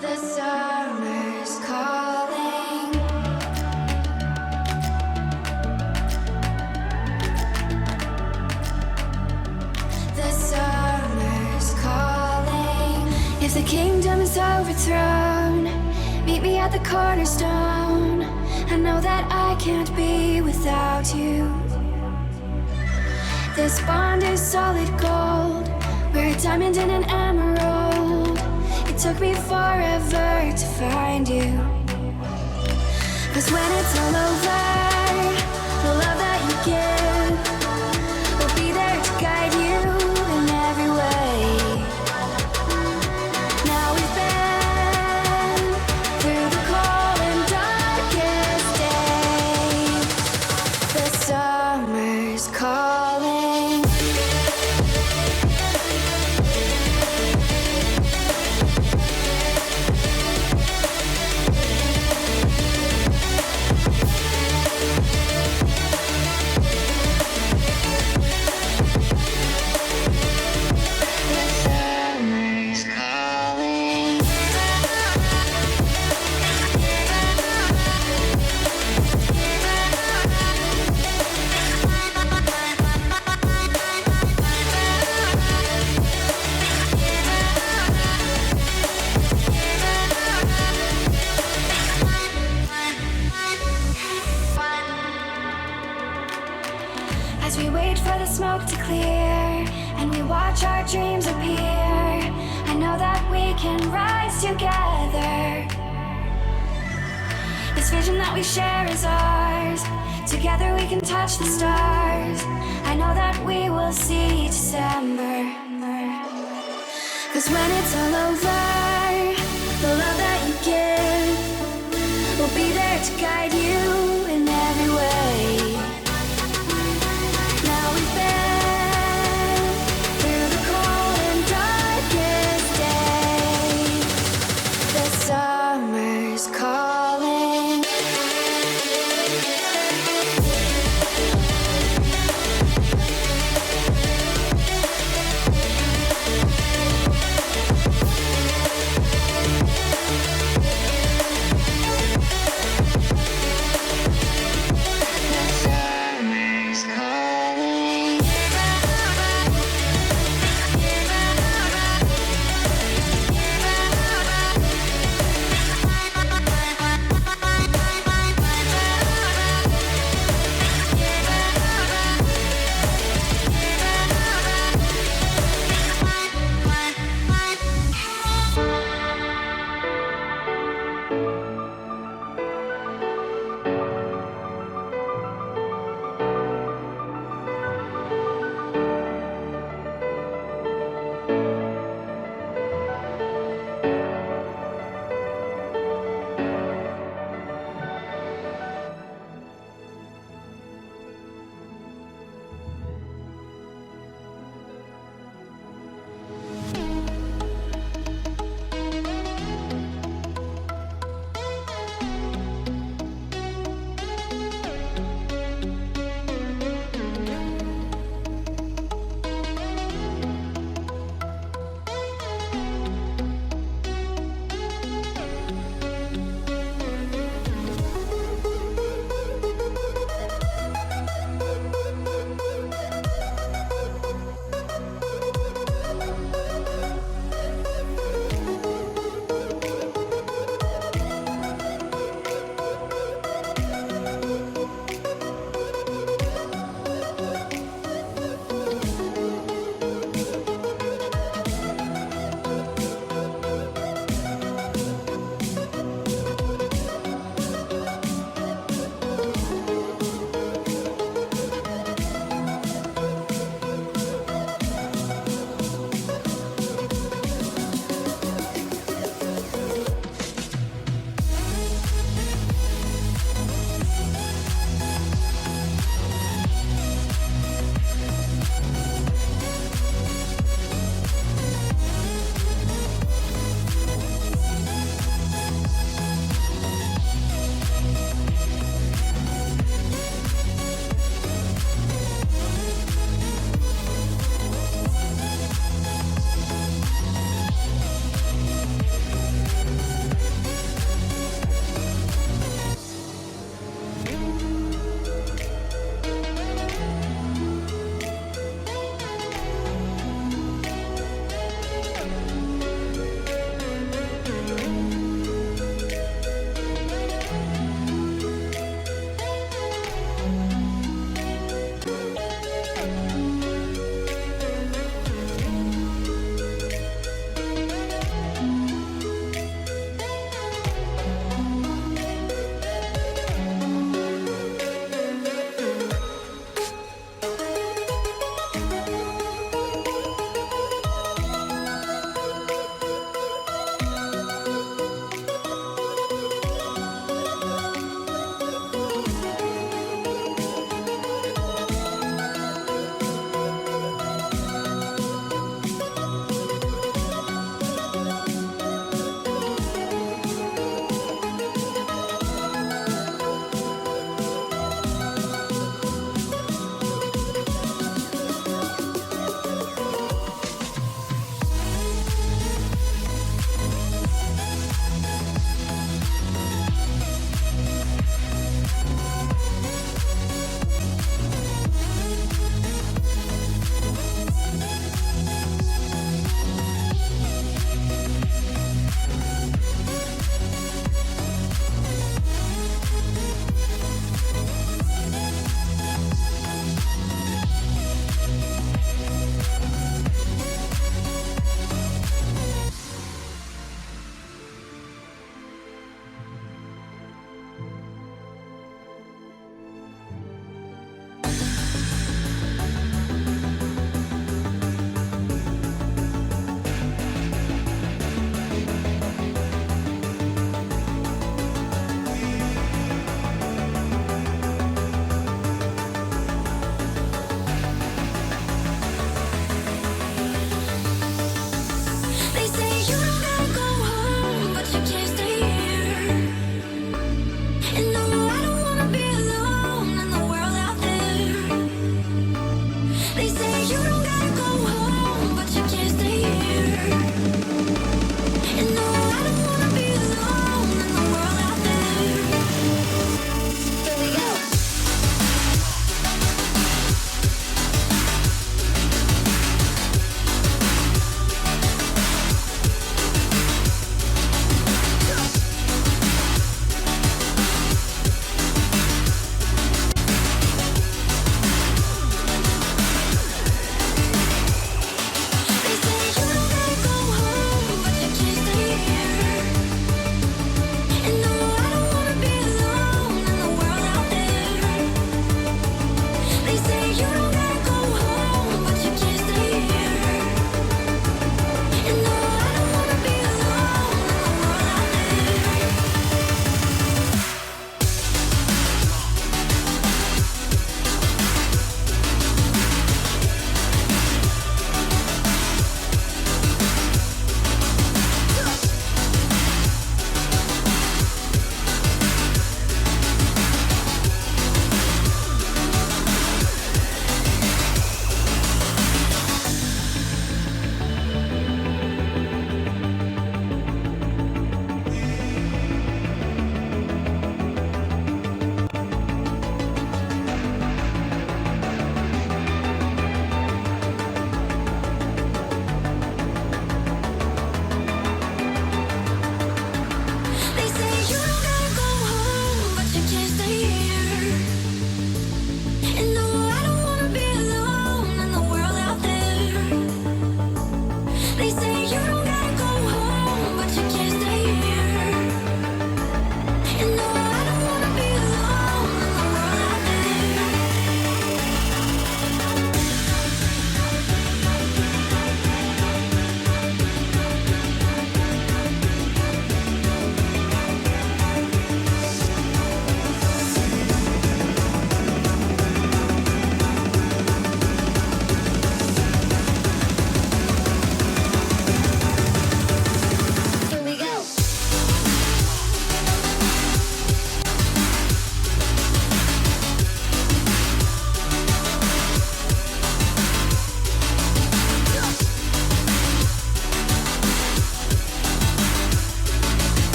The summer's calling. The summer's calling. If the kingdom is overthrown, meet me at the cornerstone. I know that I can't be without you. This bond is solid gold. We're a diamond and an emerald. It took me forever to find you. 'Cause when it's all over, the love that you give will be there to guide you in every way. Now we've been through the cold and darkest days. The summer's calling. As we wait for the smoke to clear and we watch our dreams appear, I know that we can rise together. This vision that we share is ours. Together we can touch the stars. I know that we will see December. 'Cause when it's all over, the love that you give will be there to guide you in every way. Now we've been through the cold and darkest days. The summer's calling.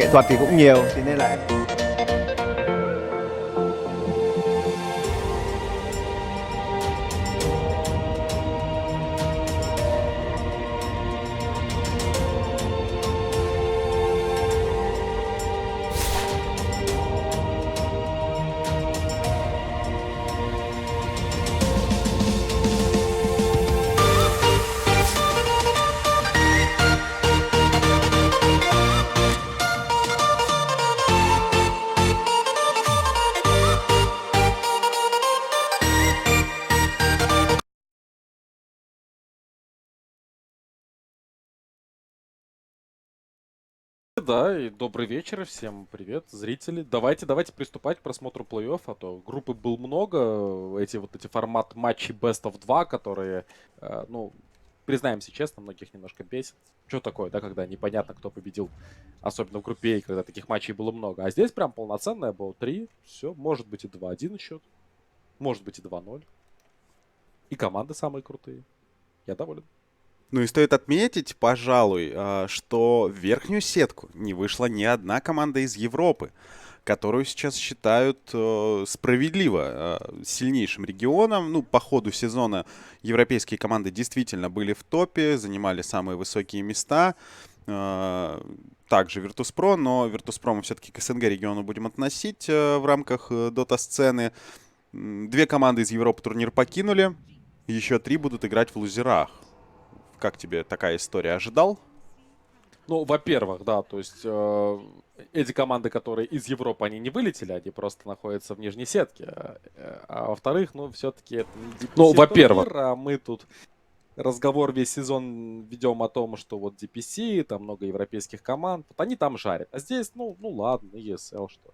nghệ thuật thì cũng nhiều, thế nên là Да, и добрый вечер, всем привет, зрители. Давайте приступать к просмотру плей-офф, а то группы был много, эти формат матчей Best of 2, которые, ну, признаемся честно, многих немножко бесит. Что такое, да, когда непонятно, кто победил, особенно в группе А, когда таких матчей было много. А здесь прям полноценное было 3, все, может быть и 2-1 счет, может быть и 2-0. И команды самые крутые. Я доволен. Ну и стоит отметить, пожалуй, что в верхнюю сетку не вышла ни одна команда из Европы, которую сейчас считают справедливо сильнейшим регионом. Ну, по ходу сезона европейские команды действительно были в топе, занимали самые высокие места. Также Virtus.pro, но Virtus.pro мы все-таки к СНГ региону будем относить в рамках Dota-сцены. Две команды из Европы турнир покинули, еще 3 будут играть в лузерах. Как тебе такая история? Ожидал? Ну, во-первых, да, то есть эти команды, которые из Европы, они не вылетели, они просто находятся в нижней сетке. А во-вторых, ну, все-таки это не DPC Ну, во-первых. турнир, а мы тут разговор весь сезон ведем о том, что вот DPC, там много европейских команд, вот они там жарят. А здесь, ну ладно, ESL, что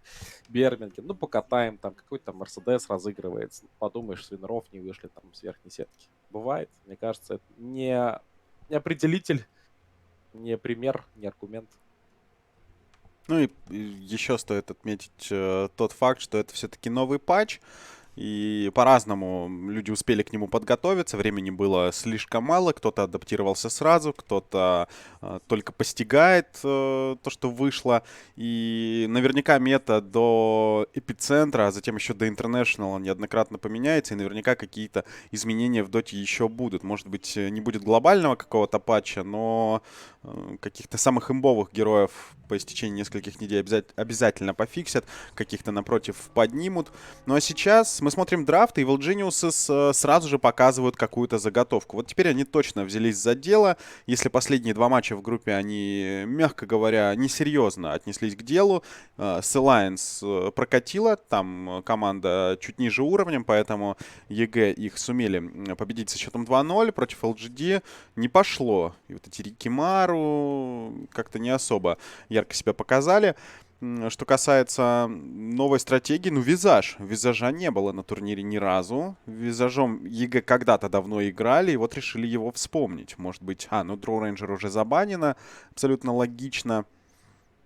Бирмингем, ну покатаем, там какой-то там Мерседес разыгрывается. Подумаешь, с винров не вышли там с верхней сетки. Бывает, мне кажется, это не определитель, не пример, не аргумент. Ну и еще стоит отметить тот факт, что это все-таки новый патч. И по-разному люди успели к нему подготовиться. Времени было слишком мало. Кто-то адаптировался сразу, кто-то только постигает то, что вышло. И наверняка мета до эпицентра, а затем еще до International неоднократно поменяется. И наверняка какие-то изменения в доте еще будут. Может быть, не будет глобального какого-то патча, но каких-то самых имбовых героев по истечении нескольких недель обязательно пофиксят. Каких-то, напротив, поднимут. Ну а сейчас мы смотрим драфт, и Evil Geniuses сразу же показывают какую-то заготовку. Вот теперь они точно взялись за дело. Если последние 2 матча в группе они, мягко говоря, несерьезно отнеслись к делу, с Alliance прокатило. Там команда чуть ниже уровнем, поэтому ЕГЭ их сумели победить со счетом 2-0. Против LGD не пошло. И вот эти Рикимару как-то не особо ярко себя показали. Что касается новой стратегии, ну, Визаж. Визажа не было на турнире ни разу. Визажом ЕГЭ когда-то давно играли, и вот решили его вспомнить. Может быть, ну, Дроу Рейнджер уже забанено. Абсолютно логично.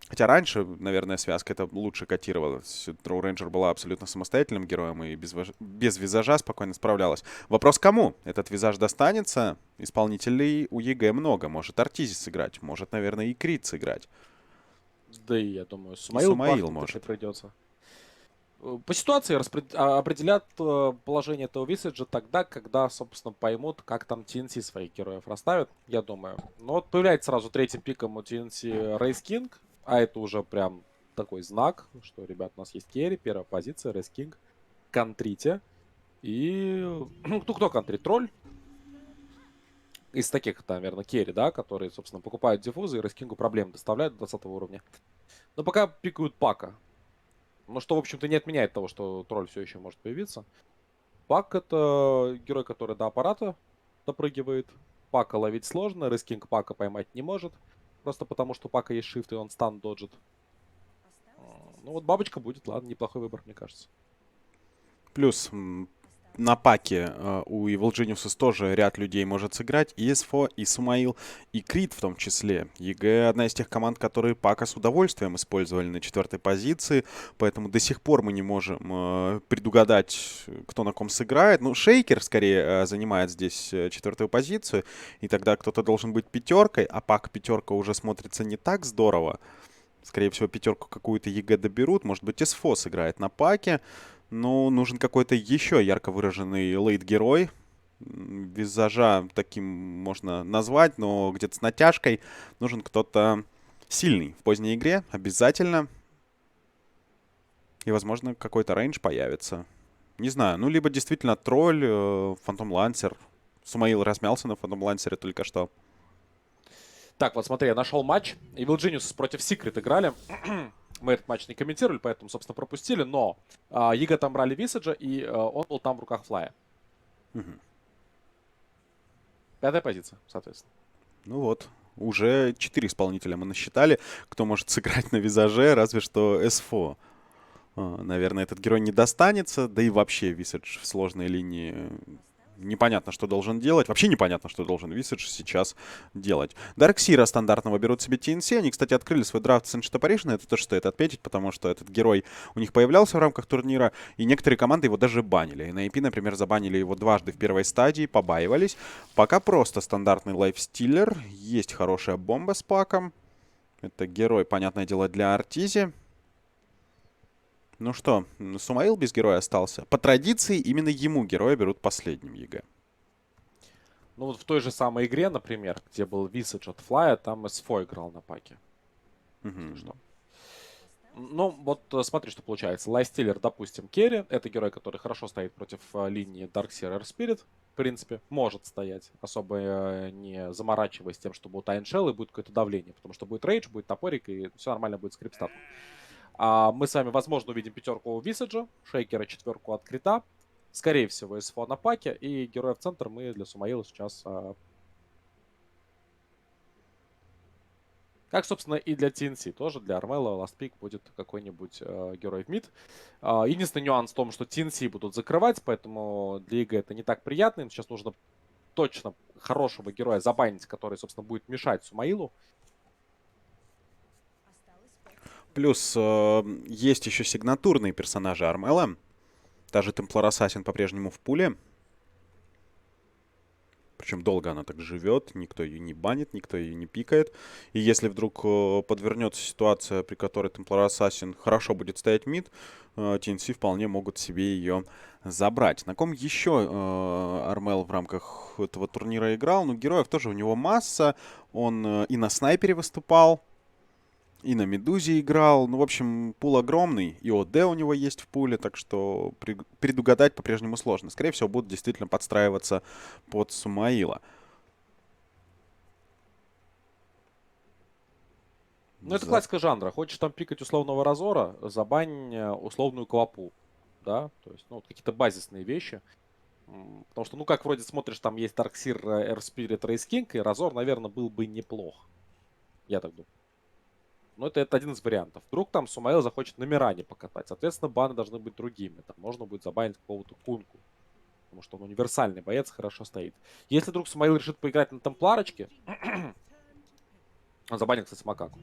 Хотя раньше, наверное, связка это лучше котировалась. Дроу Рейнджер была абсолютно самостоятельным героем и без Визажа спокойно справлялась. Вопрос кому? Этот Визаж достанется? Исполнителей у ЕГЭ много. Может Артизис сыграть, может, наверное, и Крит сыграть. Да и, я думаю, Сумаил может. Придется. По ситуации определят положение этого Висаджа тогда, когда, собственно, поймут, как там TNC своих героев расставят, я думаю. Но вот появляется сразу третьим пиком у TNC Рейс Кинг, а это уже прям такой знак, что, ребят, у нас есть керри, первая позиция, Рейс Кинг, контрите. И, ну, кто контрит? Тролль. Из таких, наверное, керри, да, которые, собственно, покупают диффузы и Рейс Кингу проблем доставляют до 20 уровня. Но пока пикают Пака. Ну, что, в общем-то, не отменяет того, что тролль все еще может появиться. Пак — это герой, который до аппарата допрыгивает. Пака ловить сложно, Рейскинг Пака поймать не может. Просто потому, что у Пака есть шифт, и он стан доджит. Ну, вот бабочка будет, ладно, неплохой выбор, мне кажется. Плюс на паке у Evil Geniuses тоже ряд людей может сыграть. И СФО, и Сумаил, и Крит в том числе. ЕГЭ одна из тех команд, которые пака с удовольствием использовали на 4-й позиции. Поэтому до сих пор мы не можем предугадать, кто на ком сыграет. Ну, Шейкер скорее занимает здесь 4-ю позицию. И тогда кто-то должен быть пятеркой. А пак пятерка уже смотрится не так здорово. Скорее всего, пятерку какую-то ЕГЭ доберут. Может быть, СФО сыграет на паке. Но нужен какой-то еще ярко выраженный лейт-герой. Визажа таким можно назвать, но где-то с натяжкой. Нужен кто-то сильный в поздней игре. Обязательно. И, возможно, какой-то рейндж появится. Не знаю. Ну, либо действительно тролль, Фантом Лансер. Сумаил размялся на Фантом Лансере только что. Так, вот смотри, я нашел матч. Evil Genius против Secret играли. Мы этот матч не комментировали, поэтому, собственно, пропустили. Но Ига там брали Висаджа, и он был там в руках Флая. Пятая позиция, соответственно. Ну вот, уже 4 исполнителя мы насчитали. Кто может сыграть на визаже, разве что СФО. Наверное, этот герой не достанется. Да и вообще Висадж в сложной линии непонятно, что должен делать. Вообще непонятно, что должен Висадж сейчас делать. Дарксира стандартного берут себе TNC. Они, кстати, открыли свой драфт с Энштопоришна. Это тоже стоит отметить, потому что этот герой у них появлялся в рамках турнира. И некоторые команды его даже банили. На IP, например, забанили его дважды в первой стадии, побаивались. Пока просто стандартный лайфстиллер. Есть хорошая бомба с паком. Это герой, понятное дело, для Артизи. Ну что, Сумаил без героя остался. По традиции, именно ему героя берут последним ЕГЭ. Ну вот в той же самой игре, например, где был Visage от Флая, там СФО играл на паке. Что? Ну, вот смотри, что получается. Лайстиллер, допустим, керри. Это герой, который хорошо стоит против линии Darkseer Air Spirit. В принципе, может стоять, особо не заморачиваясь тем, что будут айншеллы, будет какое-то давление. Потому что будет рейдж, будет топорик, и все нормально будет с крипстатом. Мы с вами, возможно, увидим пятерку у Висаджа, Шейкера, четверку от Крита. Скорее всего, СФО на паке. И героя в центр мы для Сумаила сейчас... Как, собственно, и для TNC. Тоже для Армела Last Pick будет какой-нибудь герой в мид. Единственный нюанс в том, что TNC будут закрывать, поэтому для ЕГЭ это не так приятно. Им сейчас нужно точно хорошего героя забанить, который, собственно, будет мешать Сумаилу. Плюс есть еще сигнатурные персонажи Армела. Даже Темплар Ассасин по-прежнему в пуле. Причем долго она так живет, никто ее не банит, никто ее не пикает. И если вдруг подвернется ситуация, при которой Темплар Ассасин хорошо будет стоять мид, TNC вполне могут себе ее забрать. На ком еще Армел в рамках этого турнира играл? Ну, героев тоже у него масса. Он и на снайпере выступал, и на Медузе играл. Ну, в общем, пул огромный. И ОД у него есть в пуле, так что предугадать по-прежнему сложно. Скорее всего, будут действительно подстраиваться под Сумаила. Ну, это классика жанра. Хочешь там пикать условного Разора, забань условную Квапу. Да, то есть, ну, какие-то базисные вещи. Потому что, ну, как вроде смотришь, там есть Darkseer, Air Spirit, Race King, и Разор, наверное, был бы неплох. Я так думаю. Но это один из вариантов. Вдруг там Сумаил захочет на Миране покатать. Соответственно, баны должны быть другими. Там можно будет забанить какого-то Кунку. Потому что он универсальный боец, хорошо стоит. Если вдруг Сумаил решит поиграть на Темпларочке, он забанит, кстати, Макаку.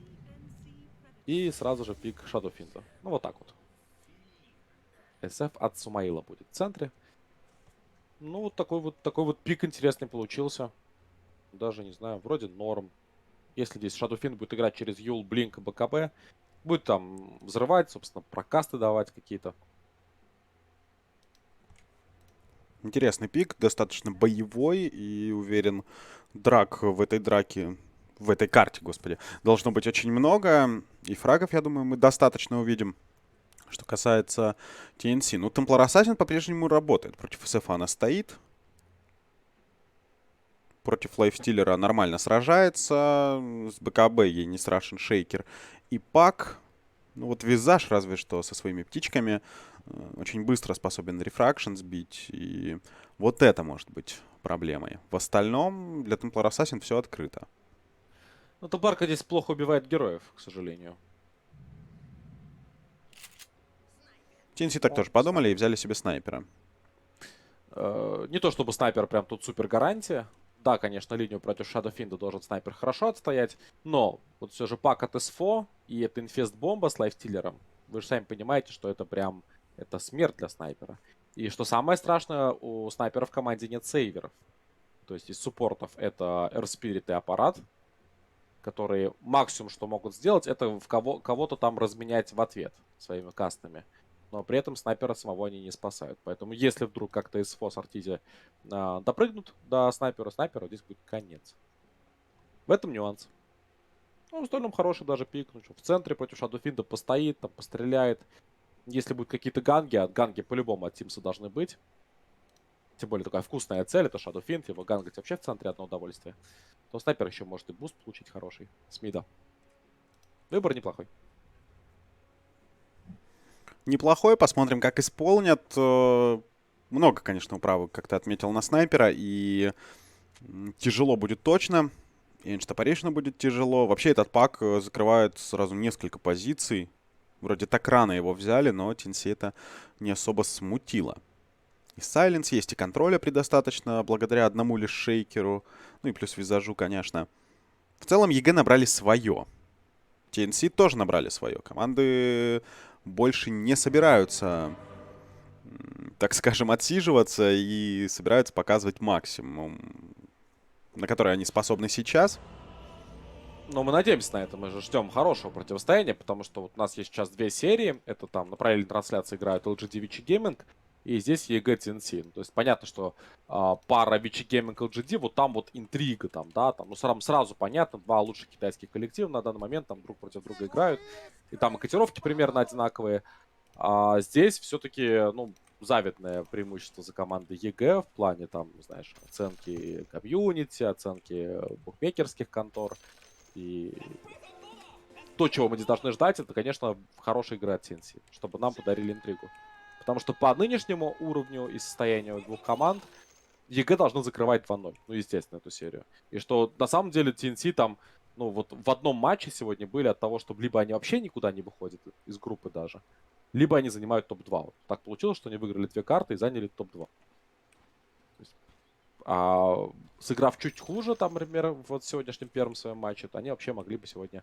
И сразу же пик Шадофинта. Ну, вот так вот. СФ от Сумаила будет в центре. Ну, вот такой вот пик интересный получился. Даже, не знаю, вроде норм. Если здесь Shadowfin будет играть через Юл, Блинк и БКБ, будет там взрывать, собственно, прокасты давать какие-то. Интересный пик, достаточно боевой, и уверен, драк в этой драке, в этой карте, господи, должно быть очень много. И фрагов, я думаю, мы достаточно увидим. Что касается TNC. Ну, Темплар Ассасин по-прежнему работает. Против СФ она стоит. Против лайфстиллера нормально сражается. С БКБ ей не страшен шейкер. И пак. Ну вот визаж разве что со своими птичками. Очень быстро способен рефракшн сбить. И вот это может быть проблемой. В остальном для Темплар Ассасин все открыто. Ну, Табарка здесь плохо убивает героев, к сожалению. TNC так тоже подумали и взяли себе снайпера. Не то чтобы снайпер прям тут супер гарантия. Да, конечно, линию против Шадофинда должен снайпер хорошо отстоять. Но вот все же пак от СФО и это инфест-бомба с лайфстиллером. Вы же сами понимаете, что это прям это смерть для снайпера. И что самое страшное, у снайпера в команде нет сейверов. То есть из суппортов это Air Spirit и аппарат. которые максимум, что могут сделать, это кого-то там разменять в ответ своими кастами. Но при этом снайпера самого они не спасают. Поэтому если вдруг как-то СФО с Артизи допрыгнут до снайпера здесь будет конец. В этом нюанс. Ну, в остальном хороший даже пик. Ну, что, в центре против Шадофинда постоит, там постреляет. Если будут какие-то ганги, а ганги по-любому от Тимса должны быть. Тем более такая вкусная цель, это Шадофинд, его гангать вообще в центре одно удовольствие. То снайпер еще может и буст получить хороший с мида. Выбор неплохой. Неплохой, посмотрим, как исполнят. Много, конечно, управок, как ты отметил, на снайпера. И тяжело будет точно. И инштапорейшну будет тяжело. Вообще этот пак закрывает сразу несколько позиций. Вроде так рано его взяли, но TNC это не особо смутило. И сайленс есть, и контроля предостаточно, благодаря одному лишь шейкеру. Ну и плюс визажу, конечно. В целом ЕГЭ набрали свое. TNC тоже набрали свое. Команды больше не собираются, так скажем, отсиживаться и собираются показывать максимум, на который они способны сейчас. Но мы надеемся на это, мы же ждем хорошего противостояния, потому что вот у нас есть сейчас две серии. Это там на параллельной трансляции играют LGD Vici Gaming, и здесь EG TNC. То есть понятно, что пара Vici Gaming LGD, вот там вот интрига, там, да, там, ну сразу понятно, два лучших китайских коллектива на данный момент там друг против друга играют. И там и котировки примерно одинаковые. А здесь все-таки, ну, завидное преимущество за командой ЕГЭ в плане, там, знаешь, оценки комьюнити, оценки букмекерских контор. И то, чего мы здесь должны ждать, это, конечно, хорошая игра от TNC, чтобы нам подарили интригу. Потому что по нынешнему уровню и состоянию двух команд ЕГЭ должны закрывать 2-0. Ну, естественно, эту серию. И что на самом деле TNC там, ну, вот в одном матче сегодня были от того, что либо они вообще никуда не выходят из группы даже, либо они занимают топ-2. Вот так получилось, что они выиграли 2 карты и заняли топ-2. А сыграв чуть хуже, там, например, вот в сегодняшнем первом своем матче, то они вообще могли бы сегодня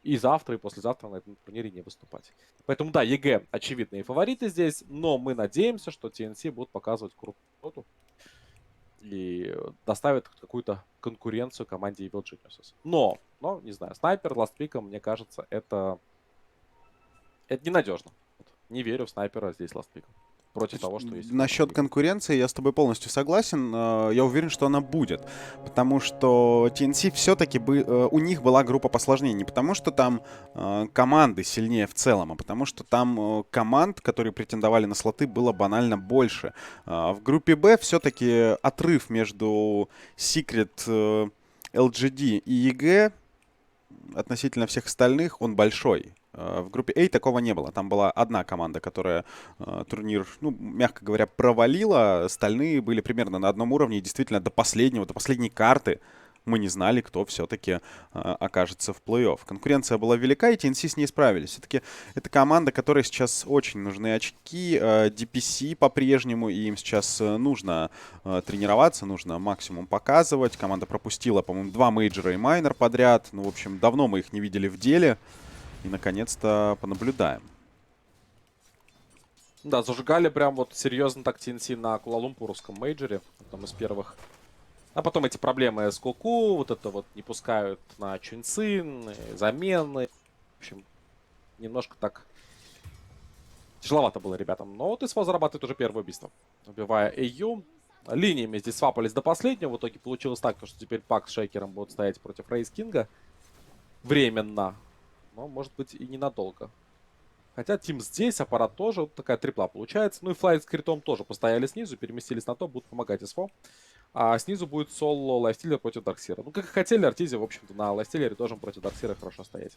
и завтра, и послезавтра на этом турнире не выступать. Поэтому, да, ЕГЭ очевидные фавориты здесь, но мы надеемся, что TNC будут показывать крутую работу и доставят какую-то конкуренцию команде Evil Geniuses. Но, не знаю, снайпер ластпиком, мне кажется, это ненадежно. Вот. Не верю в снайпера здесь ластпиком. Против того, что есть. Насчет конкуренции я с тобой полностью согласен. Я уверен, что она будет. Потому что TNC все-таки у них была группа посложнее. Не потому что там команды сильнее в целом, а потому что там команд, которые претендовали на слоты, было банально больше. В группе Б все-таки отрыв между Secret, LGD и ЕГЭ относительно всех остальных, он большой. В группе А такого не было. Там была одна команда, которая турнир, ну, мягко говоря, провалила. Остальные были примерно на одном уровне. И действительно до последней карты мы не знали, кто все-таки окажется в плей-офф. Конкуренция была велика, и TNC с ней справились. Все-таки это команда, которой сейчас очень нужны очки. DPC по-прежнему, и им сейчас нужно тренироваться, нужно максимум показывать. Команда пропустила, по-моему, 2 мейджора и майнер подряд. Ну, в общем, давно мы их не видели в деле. И, наконец-то, понаблюдаем. Да, зажигали прям вот серьезно так TNC на Куала-Лумпурском мейджоре. Там из первых. А потом эти проблемы с Куку, вот это вот не пускают на Чуньцин, замены. В общем, немножко так тяжеловато было ребятам. Но вот СФО зарабатывает уже первое убийство, убивая AU. Линиями здесь свапались до последнего. В итоге получилось так, что теперь Пак с Шейкером будут стоять против Рейс Кинга. Временно. Но, может быть, и ненадолго. Хотя Тим здесь, аппарат тоже. Вот такая трипла получается. Ну и Флайт с критом тоже постояли снизу, переместились на топ, будут помогать СФО. А снизу будет соло лайфстиллер против Дарксира. Ну, как и хотели, Артизи, в общем-то, на лайфстиллере тоже против Дарксира хорошо стоять.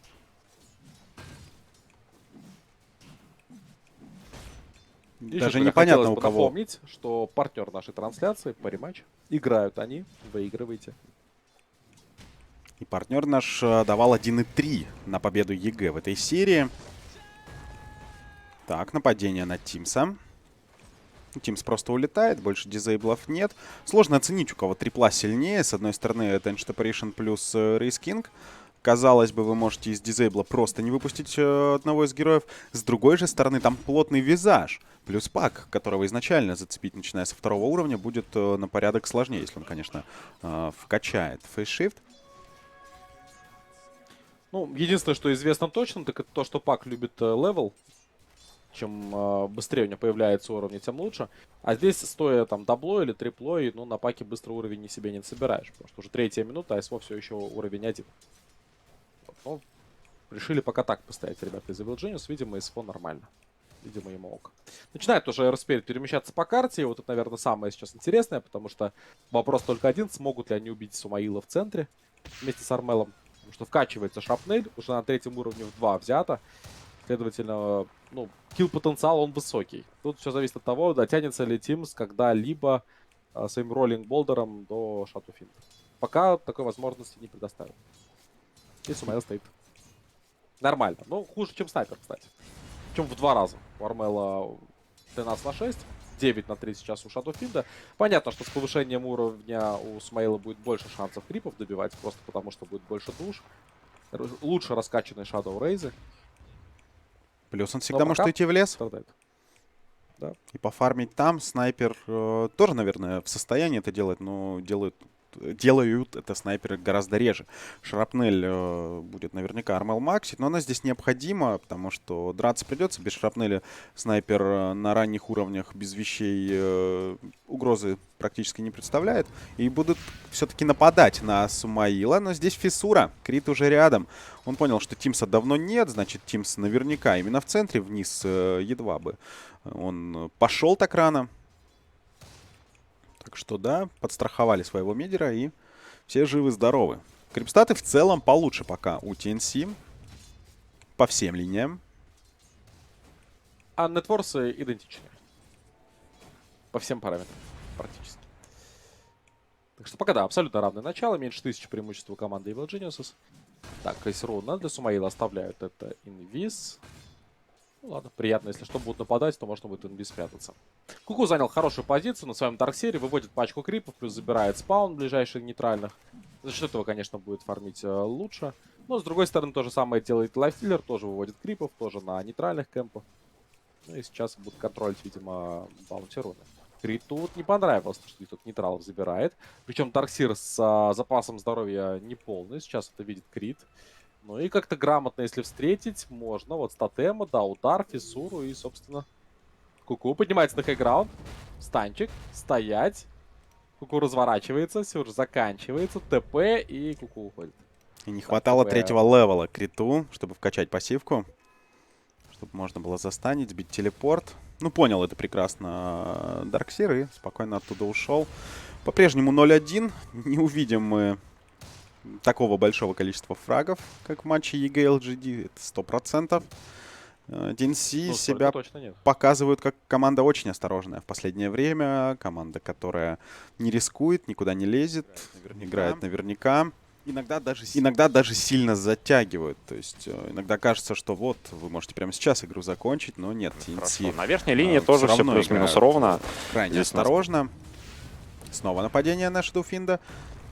Даже непонятно у кого. Напомнить, что партнер нашей трансляции по рематч играют они, выигрываете. И партнер наш давал 1,3 на победу ЕГЭ в этой серии. Так, нападение на Тимса. Тимс просто улетает, больше дизейблов нет. Сложно оценить, у кого трипла сильнее. С одной стороны, это Enshtaparation плюс Рейс Кинг. Казалось бы, вы можете из дизейбла просто не выпустить одного из героев. С другой же стороны, там плотный визаж. Плюс Пак, которого изначально зацепить, начиная со 2-го уровня, будет на порядок сложнее, если он, конечно, вкачает фейсшифт. Ну, единственное, что известно точно, так это то, что Пак любит левел. Чем быстрее у него появляется уровень, тем лучше. А здесь, стоя там даблой или триплой, ну, на Паке быстро уровень не себе не собираешь. Потому что уже 3-я минута, а СВО все еще уровень 1. Вот, ну, решили пока так поставить, ребята, из Evil Genius. Видимо, СВО нормально. Видимо, ему ок. Начинает уже Aerospace перемещаться по карте. И вот это, наверное, самое сейчас интересное, потому что вопрос только один. Смогут ли они убить Сумаила в центре вместе с Армелом? Потому что вкачивается шрапнель. Уже на 3-м уровне в 2 взято. Следовательно, ну, килл-потенциал он высокий. Тут все зависит от того, дотянется ли Тимс когда-либо своим роллинг-болдером до Шатуфинда. Пока такой возможности не предоставил. И Сумаил стоит. Нормально. Ну, хуже, чем снайпер, кстати. Причем в 2 раза. У Армела 13/6, 9/3 сейчас у Шатуфинда. Понятно, что с повышением уровня у Сумаила будет больше шансов крипов добивать, просто потому что будет больше душ. Лучше раскачанные Shadow Рейзы. Плюс он всегда может уйти в лес. Страдает. Да. И пофармить там. Снайпер тоже, наверное, в состоянии это делать, но делают это снайперы гораздо реже. Шрапнель будет наверняка Армел максить, но она здесь необходима, потому что драться придется. Без шрапнеля снайпер на ранних уровнях без вещей угрозы практически не представляет. И будут все-таки нападать на Сумаила, но здесь фиссура. Крит уже рядом. Он понял, что Тимса давно нет, значит Тимс наверняка именно в центре, вниз едва бы. Он пошел так рано. Так что да, подстраховали своего мидера и все живы-здоровы. Крипстаты в целом получше пока у TNC. По всем линиям. А нетворсы идентичны. По всем параметрам. Практически. Так что пока да, абсолютно равное начало. Меньше 1000 преимущества у команды Evil Geniuses. Так, из руна для Сумаила оставляют это инвиз. Ну ладно, приятно, если что, будут нападать, то можно будет инвиз спрятаться. Куку занял хорошую позицию на своем Дарксере, выводит пачку крипов, плюс забирает спаун ближайших нейтральных. За счет этого, конечно, будет фармить лучше. Но, с другой стороны, то же самое делает Лайфстиллер, тоже выводит крипов, тоже на нейтральных кемпах. Ну и сейчас будут контролить, видимо, баунти руны. Криту вот не понравилось, что тут нейтралов забирает. Причем Дарксир с запасом здоровья не полный, сейчас это видит Крит. Ну и как-то грамотно, если встретить, можно. Вот с тотема, да, удар, фиссуру и, собственно, Куку поднимается на хайграунд. Станчик, стоять. Куку разворачивается, все уже заканчивается. ТП и Куку уходит. И не хватало третьего левела Криту, чтобы вкачать пассивку. Чтобы можно было застанить, сбить телепорт. Ну, понял это прекрасно Дарксир и спокойно оттуда ушел. По-прежнему 0-1. Не увидим мы такого большого количества фрагов, как в матче EG LGD. Это 100%. TNC себя показывают как команда очень осторожная в последнее время. Команда, которая не рискует, никуда не лезет, играет наверняка. Иногда даже сильно затягивают. То есть иногда кажется, что вот, вы можете прямо сейчас игру закончить, но нет. TNC на верхней линии тоже все плюс-минус ровно. Крайне осторожно. Снова нападение на Шадуфинда.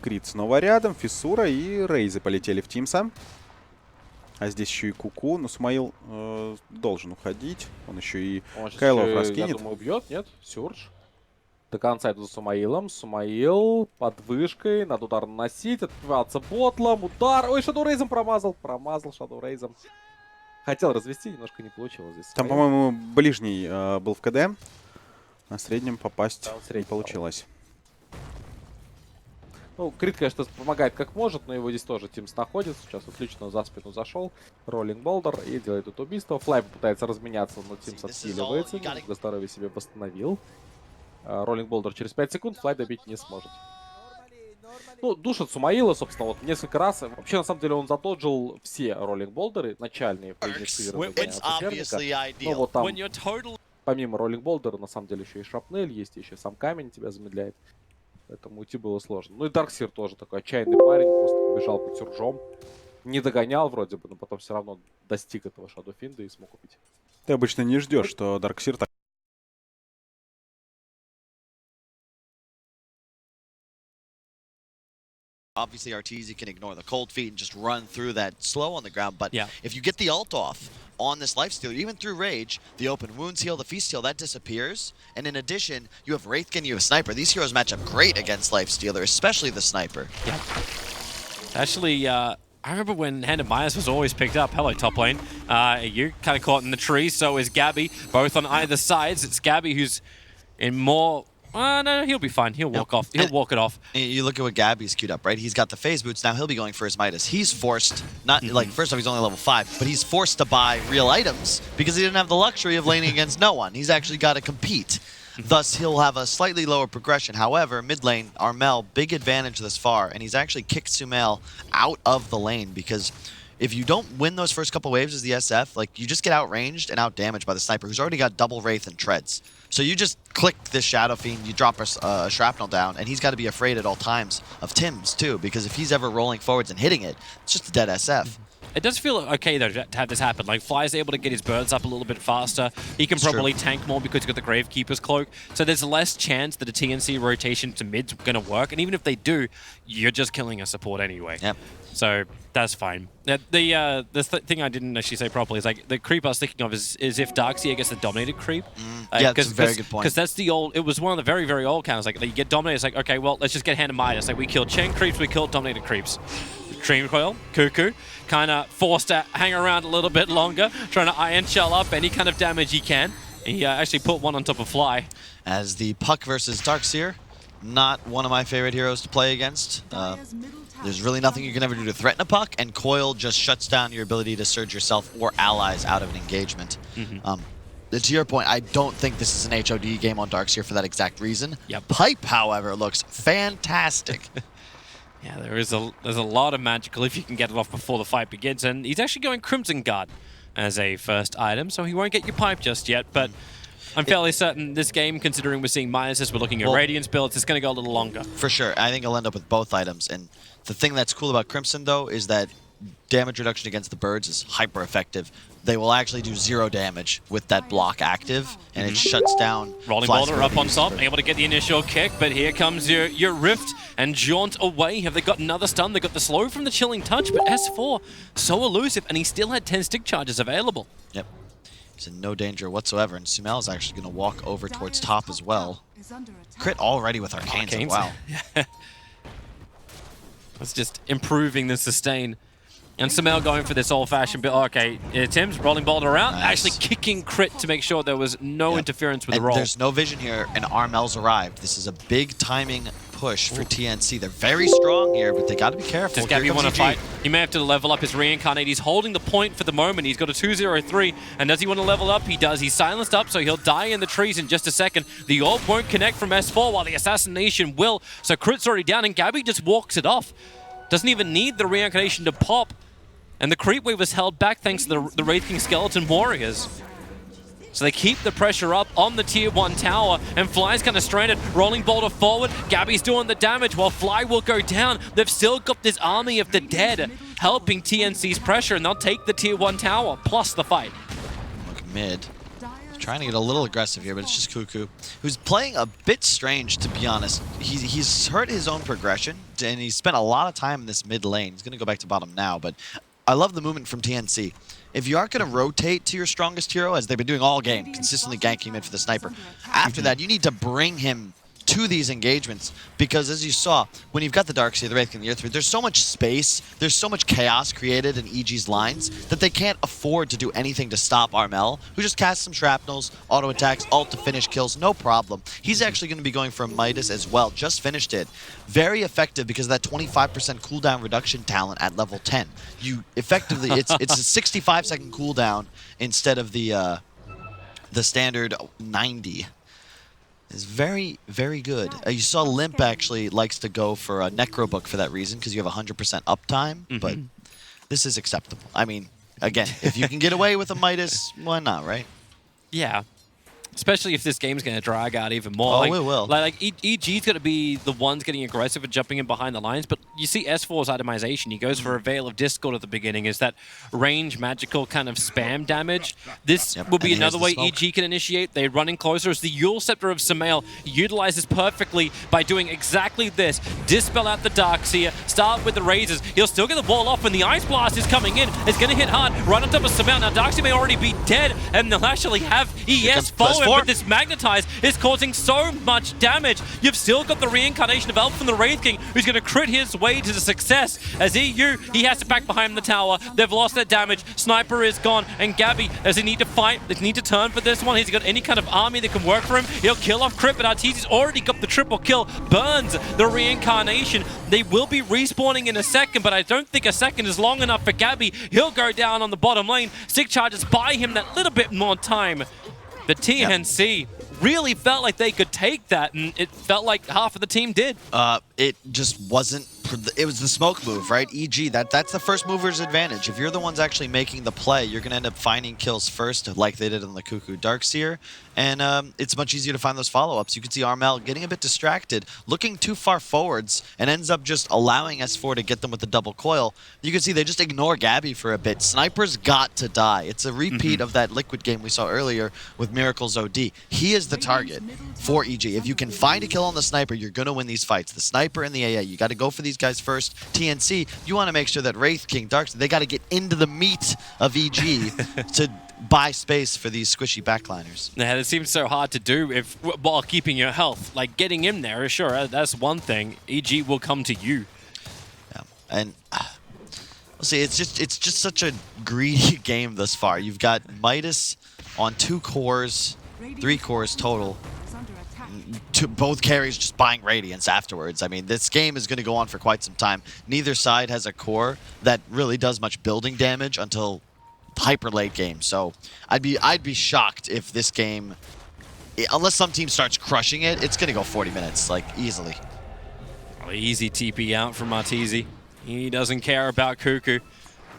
Крит снова рядом, фиссура и рейзы полетели в Тимса. А здесь еще и Куку. Но Смаил должен уходить. Он еще и Кайлов раскинет. Я думаю, убьет, нет? Сюрж. До конца идут за Сумаилом. Сумаил под вышкой. Надо удар наносить. Отбиваться ботлом. Удар. Ой, Шадоу Рейзом промазал. Промазал Шадоу Рейзом. Хотел развести, немножко не получилось здесь. Там, по-моему, ближний был в КД. На среднем попасть не получилось. Ну, Крит, конечно, помогает как может, но его здесь тоже Тимс находится. Сейчас отлично за спину зашел. Роллинг болдер и делает это убийство. Флай попытается разменяться, но Тимс отсиливается. Немного здоровья себе восстановил. Роллинг болдер через 5 секунд. Флай добить не сможет. Ну, душит Сумаила, собственно, вот несколько раз. Вообще, на самом деле, он задоджил все роллинг болдеры начальные по инициированию соперника. Но вот там, помимо роллинг болдера, на самом деле, еще и шрапнель есть, еще сам камень тебя замедляет. Поэтому уйти было сложно. Ну и Дарксир тоже такой отчаянный парень. Просто побежал по тюржом. Не догонял вроде бы, но потом все равно достиг этого Шадофинда и смог убить. Ты обычно не ждешь, что Дарксир так... Obviously, Arteezy can ignore the cold feet and just run through that slow on the ground. But if you get the ult off on this lifesteal, even through rage, the open wounds heal, the feast heal, that disappears. And in addition, you have Wraithkin, you have Sniper. These heroes match up great against lifestealer, especially the Sniper. Yeah. Actually, I remember when Hand of Myers was always picked up. Hello, top lane. You're kind of caught in the tree, so is Gabby. Both on either sides. It's Gabby who's in more... no, he'll be fine. He'll walk off. He'll walk it off. You look at what Gabby's queued up, right? He's got the phase boots. Now he'll be going for his Midas. He's forced, not like, first off, he's only level 5, but he's forced to buy real items because he didn't have the luxury of laning against no one. He's actually got to compete. Thus, he'll have a slightly lower progression. However, mid lane, Armel, big advantage this far, and he's actually kicked Sumail out of the lane because if you don't win those first couple waves as the SF, like, you just get outranged and outdamaged by the sniper, who's already got double Wraith and Treads. So you just click this Shadow Fiend, you drop a Shrapnel down, and he's got to be afraid at all times of Tim's, too, because if he's ever rolling forwards and hitting it, it's just a dead SF. It does feel okay, though, to have this happen. Like, Fly's able to get his birds up a little bit faster. He can probably tank more because he's got the Gravekeeper's Cloak. So there's less chance that a TNC rotation to mid's going to work. And even if they do, you're just killing a support anyway. Yep. So that's fine. The thing I didn't actually say properly is, like, the creep I was thinking of is if Darkseer gets the dominated creep. Yeah, that's a very good point. Because that's the old... It was one of the very, very old counters. Like, you get dominated, it's like, okay, well, let's just get Hand of Midas. Like, we killed chain creeps, we killed dominated creeps. Dream Coil, Cuckoo, kind of forced to hang around a little bit longer, trying to Iron Shell up any kind of damage he can. He actually put one on top of Fly. As the Puck versus Darkseer, not one of my favorite heroes to play against. There's really nothing you can ever do to threaten a Puck, and Coil just shuts down your ability to surge yourself or allies out of an engagement. To your point, I don't think this is an HOD game on Darkseer for that exact reason. Pipe, however, looks fantastic. Yeah, there's a lot of magical if you can get it off before the fight begins, and he's actually going Crimson Guard as a first item, so he won't get your pipe just yet, but I'm fairly certain this game, considering we're seeing Minuses, we're looking at Radiance builds, it's going to go a little longer. For sure. I think he'll end up with both items, and the thing that's cool about Crimson, though, is that damage reduction against the birds is hyper effective. They will actually do 0 damage with that block active, and it shuts down. Rolling Boulder up on top, able to get the initial kick, but here comes your Rift and Jaunt away. Have they got another stun? They got the slow from the Chilling Touch, but S4 so elusive, and he still had 10 stick charges available. Yep. He's in no danger whatsoever, and Sumail is actually going to walk over towards top as well. Crit already with Arcanes. Wow. That's just improving the sustain. And Sumail going for this old-fashioned bit. Okay, Tim's rolling Boulder around, actually kicking crit to make sure there was no interference with the roll. There's no vision here, and Armel's arrived. This is a big timing push for TNC. They're very strong here, but they got to be careful. Does Gabby want to fight? He may have to level up his Reincarnate. He's holding the point for the moment. He's got a 2-0-3, and does he want to level up? He does. He's silenced up, so he'll die in the trees in just a second. The orb won't connect from S4, while the Assassination will. So crit's already down, and Gabby just walks it off. Doesn't even need the Reincarnation to pop. And the creep wave was held back thanks to the Wraith King Skeleton Warriors. So they keep the pressure up on the Tier 1 tower, and Fly's kind of stranded, rolling Boulder forward. Gabby's doing the damage while Fly will go down. They've still got this army of the dead helping TNC's pressure, and they'll take the Tier 1 tower, plus the fight. Look mid. Trying to get a little aggressive here, but it's just Cuckoo, who's playing a bit strange, to be honest. He's hurt his own progression, and he's spent a lot of time in this mid lane. He's going to go back to bottom now, but I love the movement from TNC. If you aren't going to rotate to your strongest hero, as they've been doing all game, consistently ganking mid for the sniper, after that, you need to bring him to these engagements, because as you saw, when you've got the Darkseer, the Wraith King, the Earth, there's so much space, there's so much chaos created in EG's lines that they can't afford to do anything to stop Armel, who just casts some shrapnels, auto attacks, ult to finish kills, no problem. He's actually going to be going for a Midas as well, just finished it. Very effective because of that 25% cooldown reduction talent at level 10. You effectively, it's a 65-second cooldown instead of the standard 90. Is very, very good. You saw Limp actually likes to go for a Necrobook for that reason, because you have 100% uptime, but this is acceptable. I mean, again, if you can get away with a Midas, why not, right? Yeah. Especially if this game's going to drag out even more. Oh, like, it will. Like EG's going to be the ones getting aggressive and jumping in behind the lines, but you see S4's itemization. He goes for a Veil of Discord at the beginning. Is that range magical kind of spam damage? This will be another way EG can initiate. They're running closer as the Eul Scepter of Sumail utilizes perfectly by doing exactly this. Dispel out the Darkseer, start with the Razors. He'll still get the wall off, and the Ice Blast is coming in. It's going to hit hard right on top of Sumail. Now Darkseer may already be dead, and they'll actually have ES forward, but this Magnetize is causing so much damage. You've still got the reincarnation of Elf from the Wraith King, who's going to crit his way to the success. As EU, he has to back behind the tower. They've lost their damage. Sniper is gone, and Gabby, does he need to fight? Does he need to turn for this one? Has he got any kind of army that can work for him? He'll kill off Crit, but Arteezy's already got the triple kill. Burns the reincarnation. They will be respawning in a second, but I don't think a second is long enough for Gabby. He'll go down on the bottom lane. Sig charges buy him that little bit more time. The TNC really felt like they could take that, and it felt like half of the team did. It just wasn't. It was the smoke move, right? EG, that's the first mover's advantage. If you're the ones actually making the play, you're going to end up finding kills first, like they did on the Cuckoo Darkseer. And it's much easier to find those follow-ups. You can see Armel getting a bit distracted, looking too far forwards, and ends up just allowing S4 to get them with the double coil. You can see they just ignore Gabby for a bit. Sniper's got to die. It's a repeat of that Liquid game we saw earlier with Miracle's OD. He is the target for EG. If you can find a kill on the Sniper, you're going to win these fights. The Sniper and the AA, you got to go for these guys first. TNC, you want to make sure that Wraith King, Darkseer, they got to get into the meat of EG to buy space for these squishy backliners. Yeah, it seems so hard to do while keeping your health. Like, getting in there, sure, that's one thing. EG will come to you. Yeah, and we'll see. It's just such a greedy game thus far. You've got Midas on 2 cores, 3 cores total. Both carries just buying Radiance afterwards. I mean, this game is going to go on for quite some time. Neither side has a core that really does much building damage until hyper late game. So I'd be shocked if this game, unless some team starts crushing it, it's going to go 40 minutes, like, easily. Oh, easy TP out from Arteezy. He doesn't care about Cuckoo.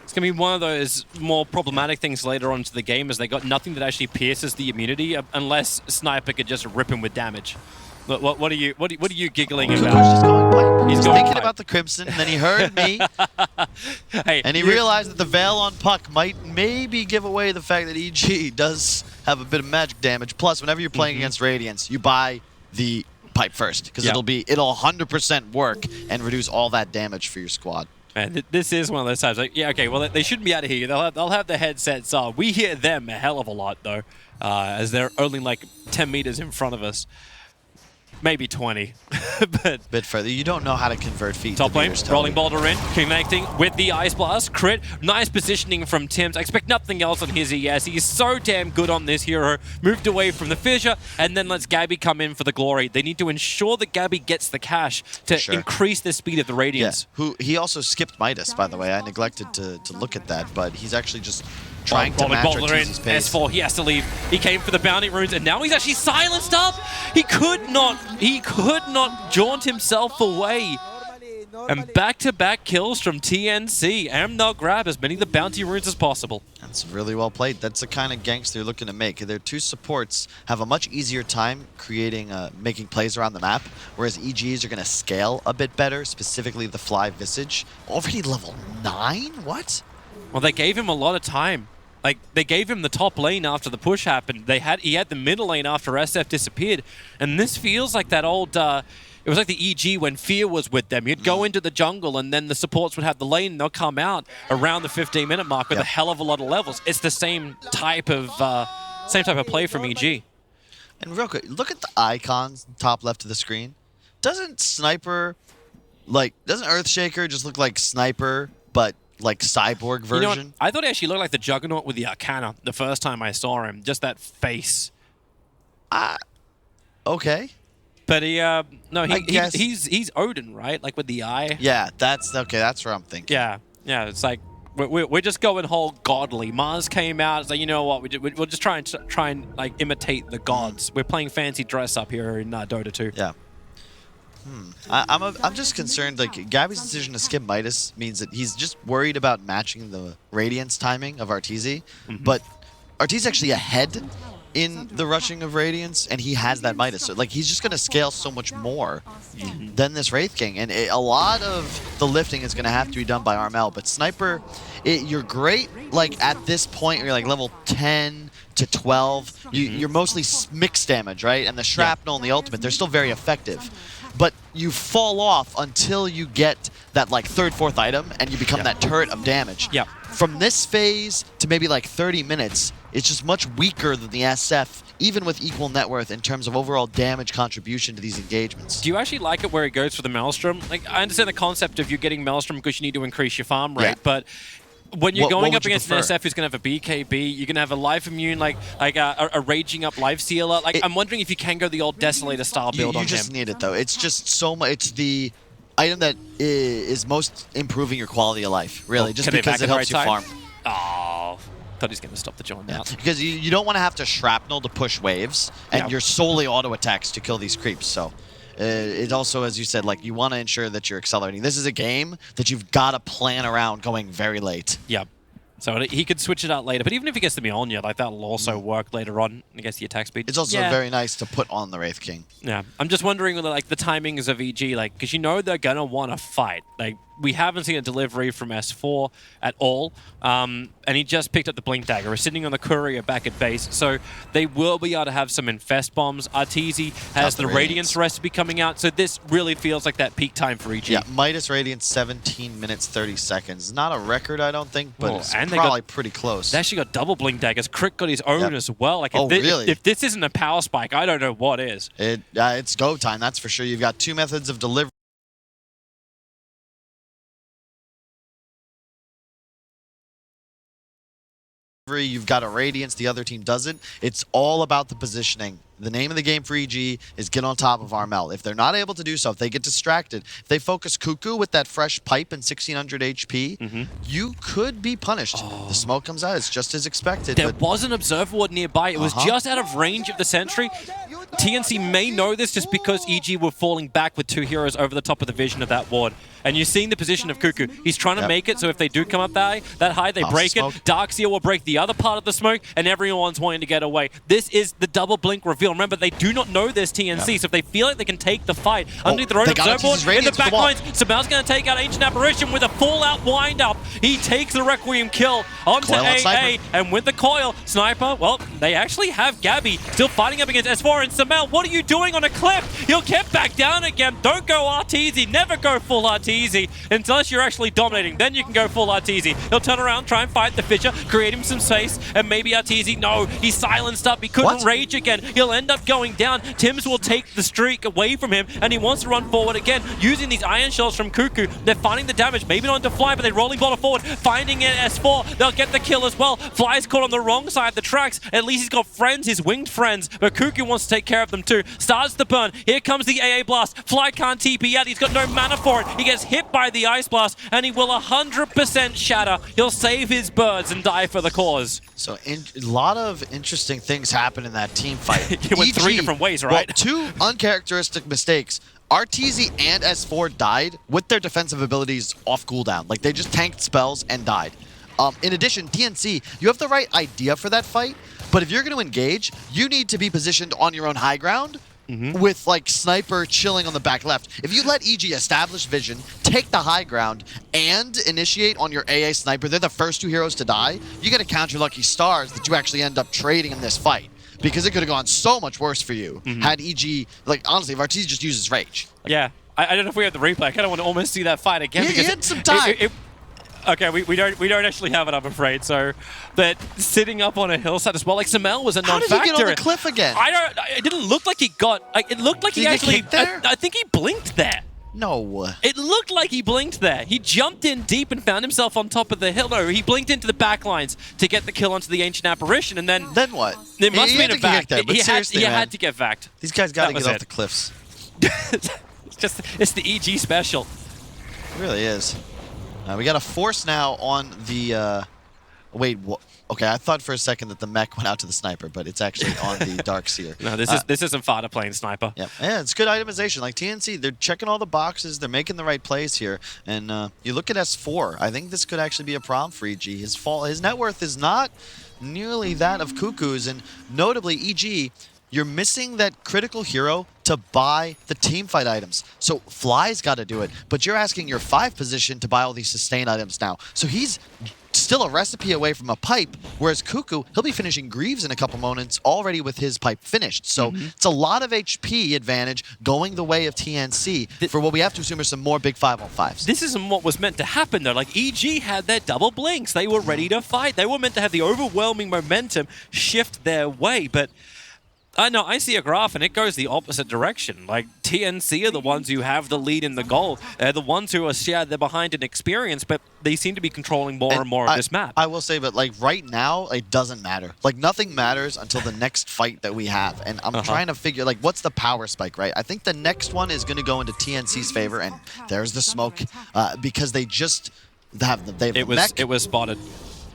It's going to be one of those more problematic things later on into the game, as they got nothing that actually pierces the immunity unless Sniper could just rip him with damage. What are you giggling about? Just going pipe. He's He's going thinking pipe. about the Crimson, and then he heard me, Hey, and he realized that the Veil on Puck might maybe give away the fact that EG does have a bit of magic damage. Plus, whenever you're playing against Radiance, you buy the pipe first, because it'll 100% work and reduce all that damage for your squad. Man, this is one of those times. Like, yeah, okay, well, they shouldn't be out of here. They'll have the headsets on. We hear them a hell of a lot, though, as they're only like 10 meters in front of us. Maybe 20, but Bit further. You don't know how to convert feet. top lane, Totally. rolling boulder in, connecting with the Ice Blast. Crit, nice positioning from Tims. I expect nothing else on his ES. He's so damn good on this hero. Moved away from the fissure, and then lets Gabby come in for the glory. They need to ensure that Gabby gets the cash to increase the speed of the Radiance. Yeah. He also skipped Midas, by the way. I neglected to look at that, but he's actually just trying to match boulder in, Arteezy's pace. S4, he has to leave. He came for the bounty runes, and now he's actually silenced up. He could not jaunt himself away. And back-to-back kills from TNC. And they'll grab as many of the bounty runes as possible. That's really well played. That's the kind of ganks they're looking to make. Their 2 supports have a much easier time creating, making plays around the map, whereas EGs are going to scale a bit better, specifically the Fly Visage. Already level 9? What? Well, they gave him a lot of time. Like, they gave him the top lane after the push happened. He had the middle lane after SF disappeared. And this feels like that old... it was like the EG when Fear was with them. You'd go into the jungle, and then the supports would have the lane, and they'll come out around the 15-minute mark with a hell of a lot of levels. It's the same type of play from EG. And real quick, look at the icons top left of the screen. Doesn't Earthshaker just look like Sniper, but like cyborg version? You know what? I thought he actually looked like the Juggernaut with the Arcana the first time I saw him. Just that face. Okay. But he's Odin, right? Like with the eye. Yeah, that's where I'm thinking. Yeah, it's like we're just going whole godly. Mars came out. It's like, you know what? We'll just try and like imitate the gods. We're playing fancy dress up here in Dota 2. Yeah. I'm just concerned, like, Gabby's decision to skip Midas means that he's just worried about matching the Radiance timing of Arteezy, but Arteezy's actually ahead in the rushing of Radiance, and he has that Midas. So, like, he's just going to scale so much more than this Wraith King, and a lot of the lifting is going to have to be done by Armel, but Sniper, you're great, like, at this point, you're like level 10 to 12, you're mostly mixed damage, right? And the Shrapnel and the Ultimate, they're still very effective. But you fall off until you get that like 3rd, 4th item, and you become that turret of damage. Yeah. From this phase to maybe like 30 minutes, it's just much weaker than the SF, even with equal net worth in terms of overall damage contribution to these engagements. Do you actually like it where it goes for the Maelstrom? Like, I understand the concept of you getting Maelstrom because you need to increase your farm rate, but when you're going up against an SF who's going to have a BKB, you're going to have a life immune, like a raging up life sealer. Like, I'm wondering if you can go the old Desolator style build on him. You just need it, though. It's just so much. It's the item that is most improving your quality of life, really, just because it helps you farm. Oh, thought he's going to stop the John now. Because you don't want to have to shrapnel to push waves, and you're solely auto attacks to kill these creeps, so... it also, as you said, like, you want to ensure that you're accelerating. This is a game that you've got to plan around going very late. Yep. So he could switch it out later, but even if he gets the Mjolnir, like, that'll also work later on against the attack speed. It's also very nice to put on the Wraith King. Yeah, I'm just wondering, like, the timings of EG, like, because you know they're gonna want to fight. Like, we haven't seen a delivery from S4 at all, and he just picked up the Blink Dagger. We're sitting on the Courier back at base, so they will be able to have some Infest Bombs. Arteezy has the Radiance recipe coming out, so this really feels like that peak time for EG. Yeah, Midas Radiance, 17 minutes, 30 seconds. Not a record, I don't think, but it's and probably pretty close. They actually got double Blink Daggers. Crick got his own as well. Like, really? If this isn't a power spike, I don't know what is. It's go time, that's for sure. You've got two methods of delivery. You've got a Radiance, the other team doesn't. It's all about the positioning. The name of the game for EG is get on top of Armel. If they're not able to do so, if they get distracted, if they focus Cuckoo with that fresh pipe and 1600 HP, you could be punished. The smoke comes out, it's just as expected. There was an Observer Ward nearby. It was just out of range of the sentry. TNC may know this just because EG were falling back with two heroes over the top of the vision of that ward. And you're seeing the position of Cuckoo. He's trying to make it, so if they do come up that high, they break it. Darkseer will break the other part of the smoke, and everyone's wanting to get away. This is the double blink reveal. Remember, they do not know this TNC, so if they feel like they can take the fight underneath their own observer board in the back lines, Samel's going to take out Ancient Apparition with a full-out wind-up. He takes the Requiem kill onto AA, and with the coil, Sniper, well, they actually have Gabby still fighting up against S4, and Samel, what are you doing on a cliff? He'll get back down again. Don't go Arteezy. Never go full Arteezy unless you're actually dominating. Then you can go full Arteezy. He'll turn around, try and fight the Fissure, create him some space, and maybe Arteezy, no, he's silenced up. He couldn't rage again. He'll end up going down. Tims will take the streak away from him, and he wants to run forward again, using these Iron Shells from Cuckoo. They're finding the damage, maybe not into Fly, but they're rolling ball forward, finding it S4. They'll get the kill as well. Fly's caught on the wrong side of the tracks. At least he's got friends, his winged friends, but Cuckoo wants to take care of them too. Starts the burn. Here comes the AA Blast. Fly can't TP out. He's got no mana for it. He gets hit by the Ice Blast, and he will 100% shatter. He'll save his birds and die for the cause. So a lot of interesting things happen in that team fight. It went three different ways, right? Well, two uncharacteristic mistakes. Arteezy and S4 died with their defensive abilities off cooldown. Like, they just tanked spells and died. In addition, TNC, you have the right idea for that fight, but if you're going to engage, you need to be positioned on your own high ground with, like, Sniper chilling on the back left. If you let EG establish vision, take the high ground, and initiate on your AA Sniper, they're the first two heroes to die, you got to count your lucky stars that you actually end up trading in this fight. Because it could have gone so much worse for you had EG, like, honestly, if Arteezy just uses rage. Yeah. I don't know if we have the replay. I kind of want to almost see that fight again. He had some time. Okay, we don't actually have it, I'm afraid. So, but sitting up on a hillside as well, like Samel was a non-factor. How did he get on the cliff again? It didn't look like he got. Like, it looked like he actually. I think he blinked there. No. It looked like he blinked there. He jumped in deep and found himself on top of the hill. No, he blinked into the back lines to get the kill onto the Ancient Apparition, and then. Then what? It must have been a vac. He had had to get vacked. These guys got to get off the cliffs. It's the EG special. It really is. We got a force now on the. Wait, what? Okay, I thought for a second that the mech went out to the Sniper, but it's actually on the Darkseer. No, this isn't Fada playing Sniper. Yeah, it's good itemization. Like TNC, they're checking all the boxes. They're making the right plays here. And you look at S4. I think this could actually be a problem for EG. His net worth is not nearly that of Cuckoo's, and notably EG. you're missing that critical hero to buy the team fight items. So Fly's got to do it, but you're asking your 5 position to buy all these sustain items now. So he's still a recipe away from a pipe, whereas Cuckoo, he'll be finishing Greaves in a couple moments already with his pipe finished. So it's a lot of HP advantage going the way of TNC for what we have to assume are some more big 5-on-5s. This isn't what was meant to happen, though. Like, EG had their double blinks. They were ready to fight. They were meant to have the overwhelming momentum shift their way, but I know, I see a graph and it goes the opposite direction. Like, TNC are the ones who have the lead in the goal. They're the ones who are they're behind in experience, but they seem to be controlling more and more of this map. I will say, but like right now, it doesn't matter. Like, nothing matters until the next fight that we have. And I'm trying to figure, like, what's the power spike, right? I think the next one is going to go into TNC's favor, and there's the smoke because they just have the mech. It was spotted.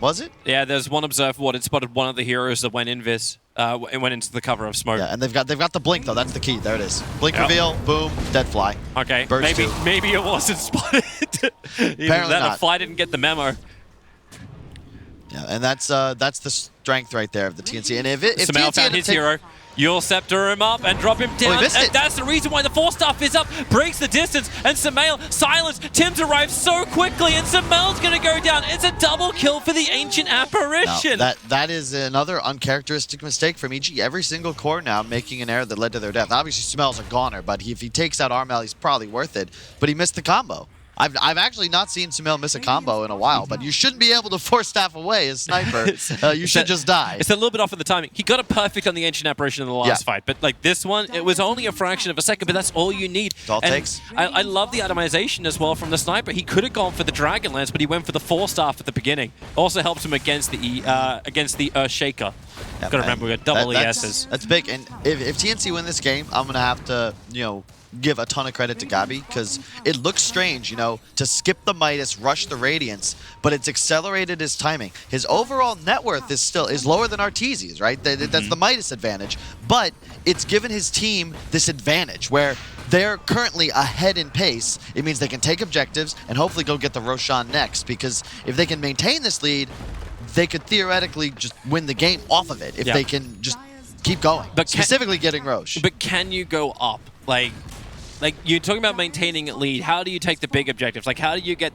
Was it? Yeah, there's one observer ward. It spotted one of the heroes that went invis. It went into the cover of smoke. Yeah, and they've got the blink though. That's the key. There it is. Blink reveal. Boom. Dead fly. Okay. Burst maybe it wasn't spotted. Apparently that not. Fly didn't get the memo. Yeah, and that's the strength right there of the TNC. And if Sumail TNC found his hero. You'll scepter him up and drop him down. he missed And it. that's the reason why the 4-staff is up. Breaks the distance. And Sumail, silence. Tim's arrives so quickly. And Sumail's going to go down. It's a double kill for the Ancient Apparition. Now, that is another uncharacteristic mistake from EG. Every single core now making an error that led to their death. Obviously, Sumail's a goner, but if he takes out Armel, he's probably worth it. But he missed the combo. I've actually not seen Sumail miss a combo in a while, but you shouldn't be able to force staff away as sniper. You should just die. It's a little bit off of the timing. He got it perfect on the Ancient Apparition in the last fight, but like this one, it was only a fraction of a second, but that's all you need. All it takes. I love the itemization as well from the sniper. He could have gone for the Dragonlance, but he went for the 4-staff at the beginning. Also helps him against the Shaker. Got to remember, we got double ESs. That's big, and if TNC win this game, I'm going to have to, give a ton of credit to Gabi, because it looks strange, to skip the Midas, rush the Radiance, but it's accelerated his timing. His overall net worth is lower than Arteezy's, right? That's the Midas advantage, but it's given his team this advantage where they're currently ahead in pace. It means they can take objectives and hopefully go get the Roshan next, because if they can maintain this lead, they could theoretically just win the game off of it if they can just keep going, but specifically getting Roche. But can you go up? Like, you're talking about maintaining a lead. How do you take the big objectives? Like, how do you get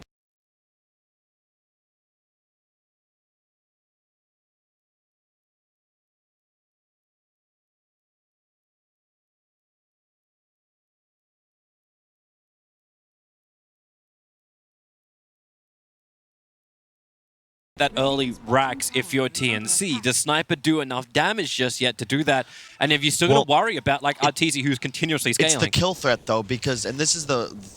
that early racks if you're TNC? Does Sniper do enough damage just yet to do that? And if you're still going to worry about like Arteezy, who's continuously scaling. It's the kill threat though, because, and this is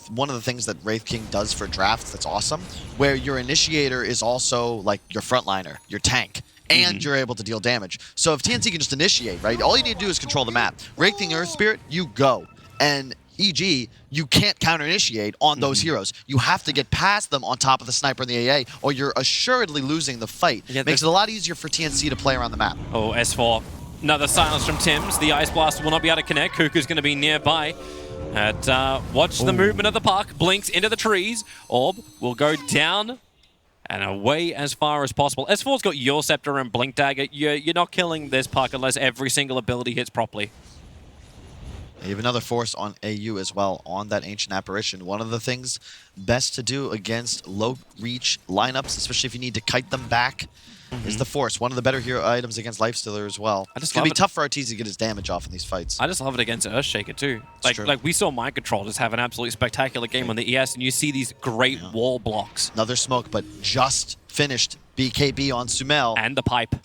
one of the things that Wraith King does for drafts that's awesome, where your initiator is also like your frontliner, your tank, and you're able to deal damage. So if TNC can just initiate, right, all you need to do is control the map. Wraith King, Earth Spirit, you go. And EG, you can't counter-initiate on those heroes. You have to get past them on top of the sniper and the AA, or you're assuredly losing the fight. Yeah, Makes it a lot easier for TNC to play around the map. Oh, S4. Another silence from Tim's. The Ice Blast will not be able to connect. Cuckoo's going to be nearby. Watch the movement of the puck. Blinks into the trees. Orb will go down and away as far as possible. S4's got your Scepter and Blink Dagger. You're not killing this puck unless every single ability hits properly. You have another force on AU as well on that Ancient Apparition. One of the things best to do against low reach lineups, especially if you need to kite them back, is the force. One of the better hero items against Lifestealer as well. It's going to be tough for Arteezy to get his damage off in these fights. I just love it against Earthshaker too. Like we saw Mind Control just have an absolutely spectacular game on the ES, and you see these great wall blocks. Another smoke, but just finished BKB on Sumail. And the pipe.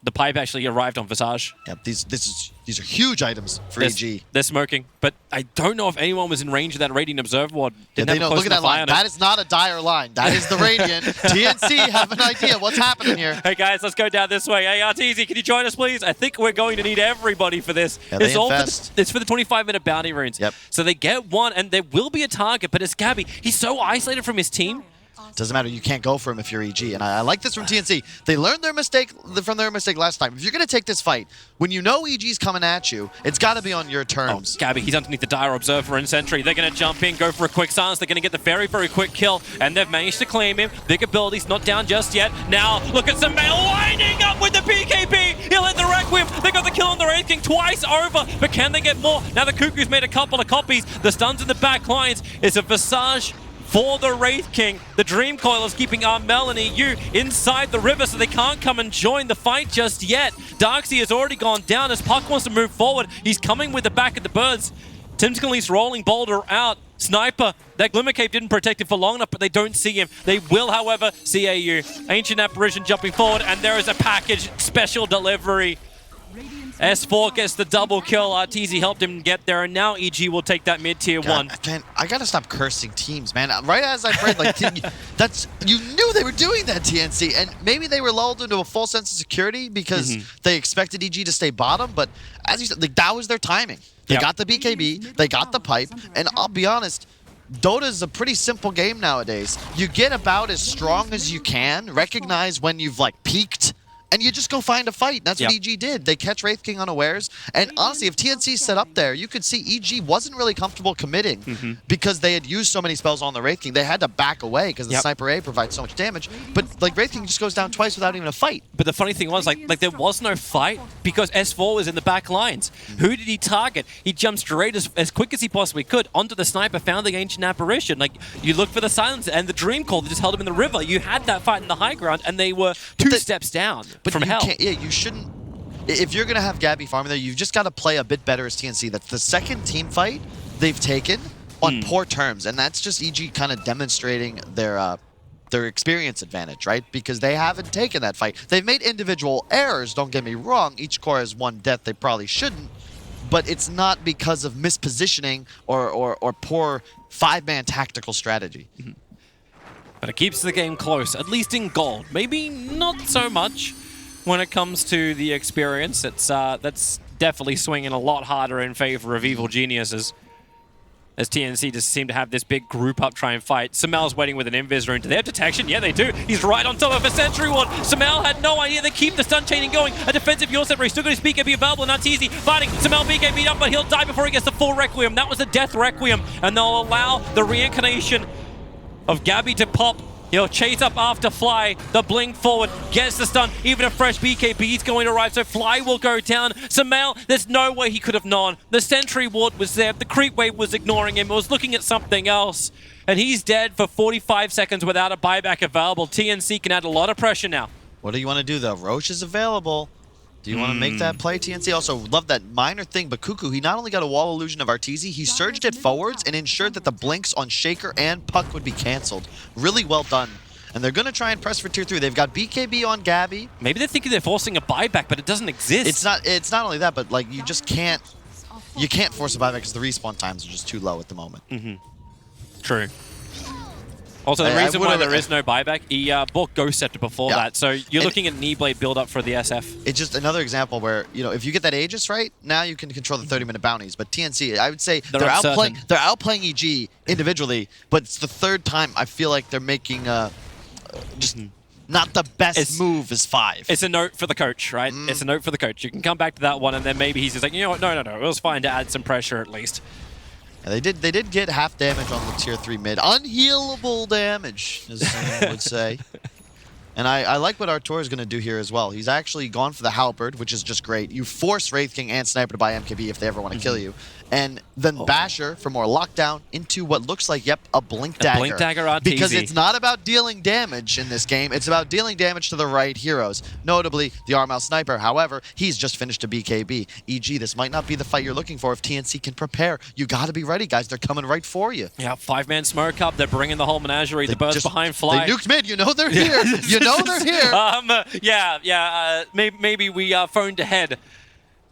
The pipe actually arrived on Visage. Yep, these are huge items for EG. They're smoking, but I don't know if anyone was in range of that Radiant Observer ward. Look at that line. That is not a dire line. That is the Radiant. TNC have an idea what's happening here. Hey guys, let's go down this way. Hey Arteezy, can you join us please? I think we're going to need everybody for this. Yeah, it's for the 25-minute bounty runes. Yep. So they get one, and there will be a target, but it's Gabby. He's so isolated from his team Doesn't matter. You can't go for him if you're EG. And I like this from TNC. They learned their mistake from their mistake last time. If you're going to take this fight, when you know EG's coming at you, it's got to be on your terms. Gabby, he's underneath the Dire Observer and Sentry. They're going to jump in, go for a quick silence. They're going to get the very, very quick kill, and they've managed to claim him. Big abilities, not down just yet. Now, look at Sumail winding up with the BKB. He'll hit the Requiem. They got the kill on the Wraith King twice over, but can they get more? Now the Cuckoo's made a couple of copies. The stuns in the back lines. It's a Visage for the Wraith King. The Dream Coil is keeping Armel and EU inside the river, so they can't come and join the fight just yet. Darkseid has already gone down as Puck wants to move forward. He's coming with the back of the birds. Timskinley's rolling Boulder out. Sniper, that Glimmer Cape didn't protect him for long enough, but they don't see him. They will, however, see AU. Ancient Apparition jumping forward, and there is a package special delivery. S4 gets the double kill. Arteezy helped him get there, and now EG will take that mid-tier one. I gotta stop cursing teams, man. Right as I prayed, like, you knew they were doing that, TNC, and maybe they were lulled into a full sense of security because they expected EG to stay bottom, but as you said, like, that was their timing. They got the BKB, they got the pipe, and I'll be honest, Dota is a pretty simple game nowadays. You get about as strong as you can, recognize when you've, like, peaked, and you just go find a fight. That's what EG did. They catch Wraith King unawares. And honestly, if TNC set up there, you could see EG wasn't really comfortable committing because they had used so many spells on the Wraith King. They had to back away because the Sniper A provides so much damage. But like Wraith King just goes down twice without even a fight. But the funny thing was, like there was no fight because S4 was in the back lines. Who did he target? He jumped straight as quick as he possibly could onto the Sniper, found the Ancient Apparition. Like, you look for the silence and the Dream Call that just held him in the river. You had that fight in the high ground, and they were two steps down from hell. You shouldn't. If you're going to have Gabby farming there, you've just got to play a bit better as TNC. That's the second team fight they've taken on poor terms, and that's just EG kind of demonstrating their experience advantage, right? Because they haven't taken that fight. They've made individual errors, don't get me wrong. Each core has one death they probably shouldn't, but it's not because of mispositioning or poor five-man tactical strategy. But it keeps the game close, at least in gold. Maybe not so much when it comes to the experience. It's that's definitely swinging a lot harder in favor of Evil Geniuses, as TNC just seem to have this big group up try and fight. Sumail's waiting with an invis rune. Do they have detection? Yeah, they do. He's right on top of a sentry ward. Sumail had no idea. They keep the stun chaining going. A defensive Yorset, but he's still going to BKB available. And Arteezy fighting. Sumail BKB up, but he'll die before he gets the full Requiem. That was a death Requiem, and they'll allow the reincarnation of Gabby to pop. He'll chase up after Fly. The blink forward gets the stun. Even a fresh BKB is going to arrive, so Fly will go down. Sumail, there's no way he could have known. The sentry ward was there. The creep wave was ignoring him. It was looking at something else. And he's dead for 45 seconds without a buyback available. TNC can add a lot of pressure now. What do you want to do, though? Roche is available. Do you want to make that play, TNC? Also, love that minor thing, but Cuckoo, he not only got a wall illusion of Arteezy, he surged it forwards and ensured that the blinks on Shaker and Puck would be canceled. Really well done. And they're going to try and press for tier 3. They've got BKB on Gabby. Maybe they're thinking they're forcing a buyback, but it doesn't exist. It's not only that, but like you just can't force a buyback because the respawn times are just too low at the moment. True. Also, the reason why there is no buyback, he bought Ghost Scepter before that, so you're looking at Kneeblade build up for the SF. It's just another example where, you know, if you get that Aegis right, now you can control the 30-minute bounties. But TNC, I would say they're outplaying EG individually, but it's the third time I feel like they're making just not the best move is 5. It's a note for the coach, right? It's a note for the coach. You can come back to that one, and then maybe he's just like, you know what, no, it was fine to add some pressure at least. Yeah, they did get half damage on the tier 3 mid. Unhealable damage, as someone would say. And I like what Artur is going to do here as well. He's actually gone for the Halberd, which is just great. You force Wraith King and Sniper to buy MKB if they ever want to kill you. And then Basher for more lockdown into what looks like, a Blink Dagger. A Blink Dagger on Because it's not about dealing damage in this game. It's about dealing damage to the right heroes. Notably, the Armel Sniper. However, he's just finished a BKB. EG, this might not be the fight you're looking for if TNC can prepare. You got to be ready, guys. They're coming right for you. Yeah, 5-man smoke up. They're bringing the whole menagerie. The birds behind Fly. They nuked mid. You know they're here. You know they're here. Maybe we phoned ahead.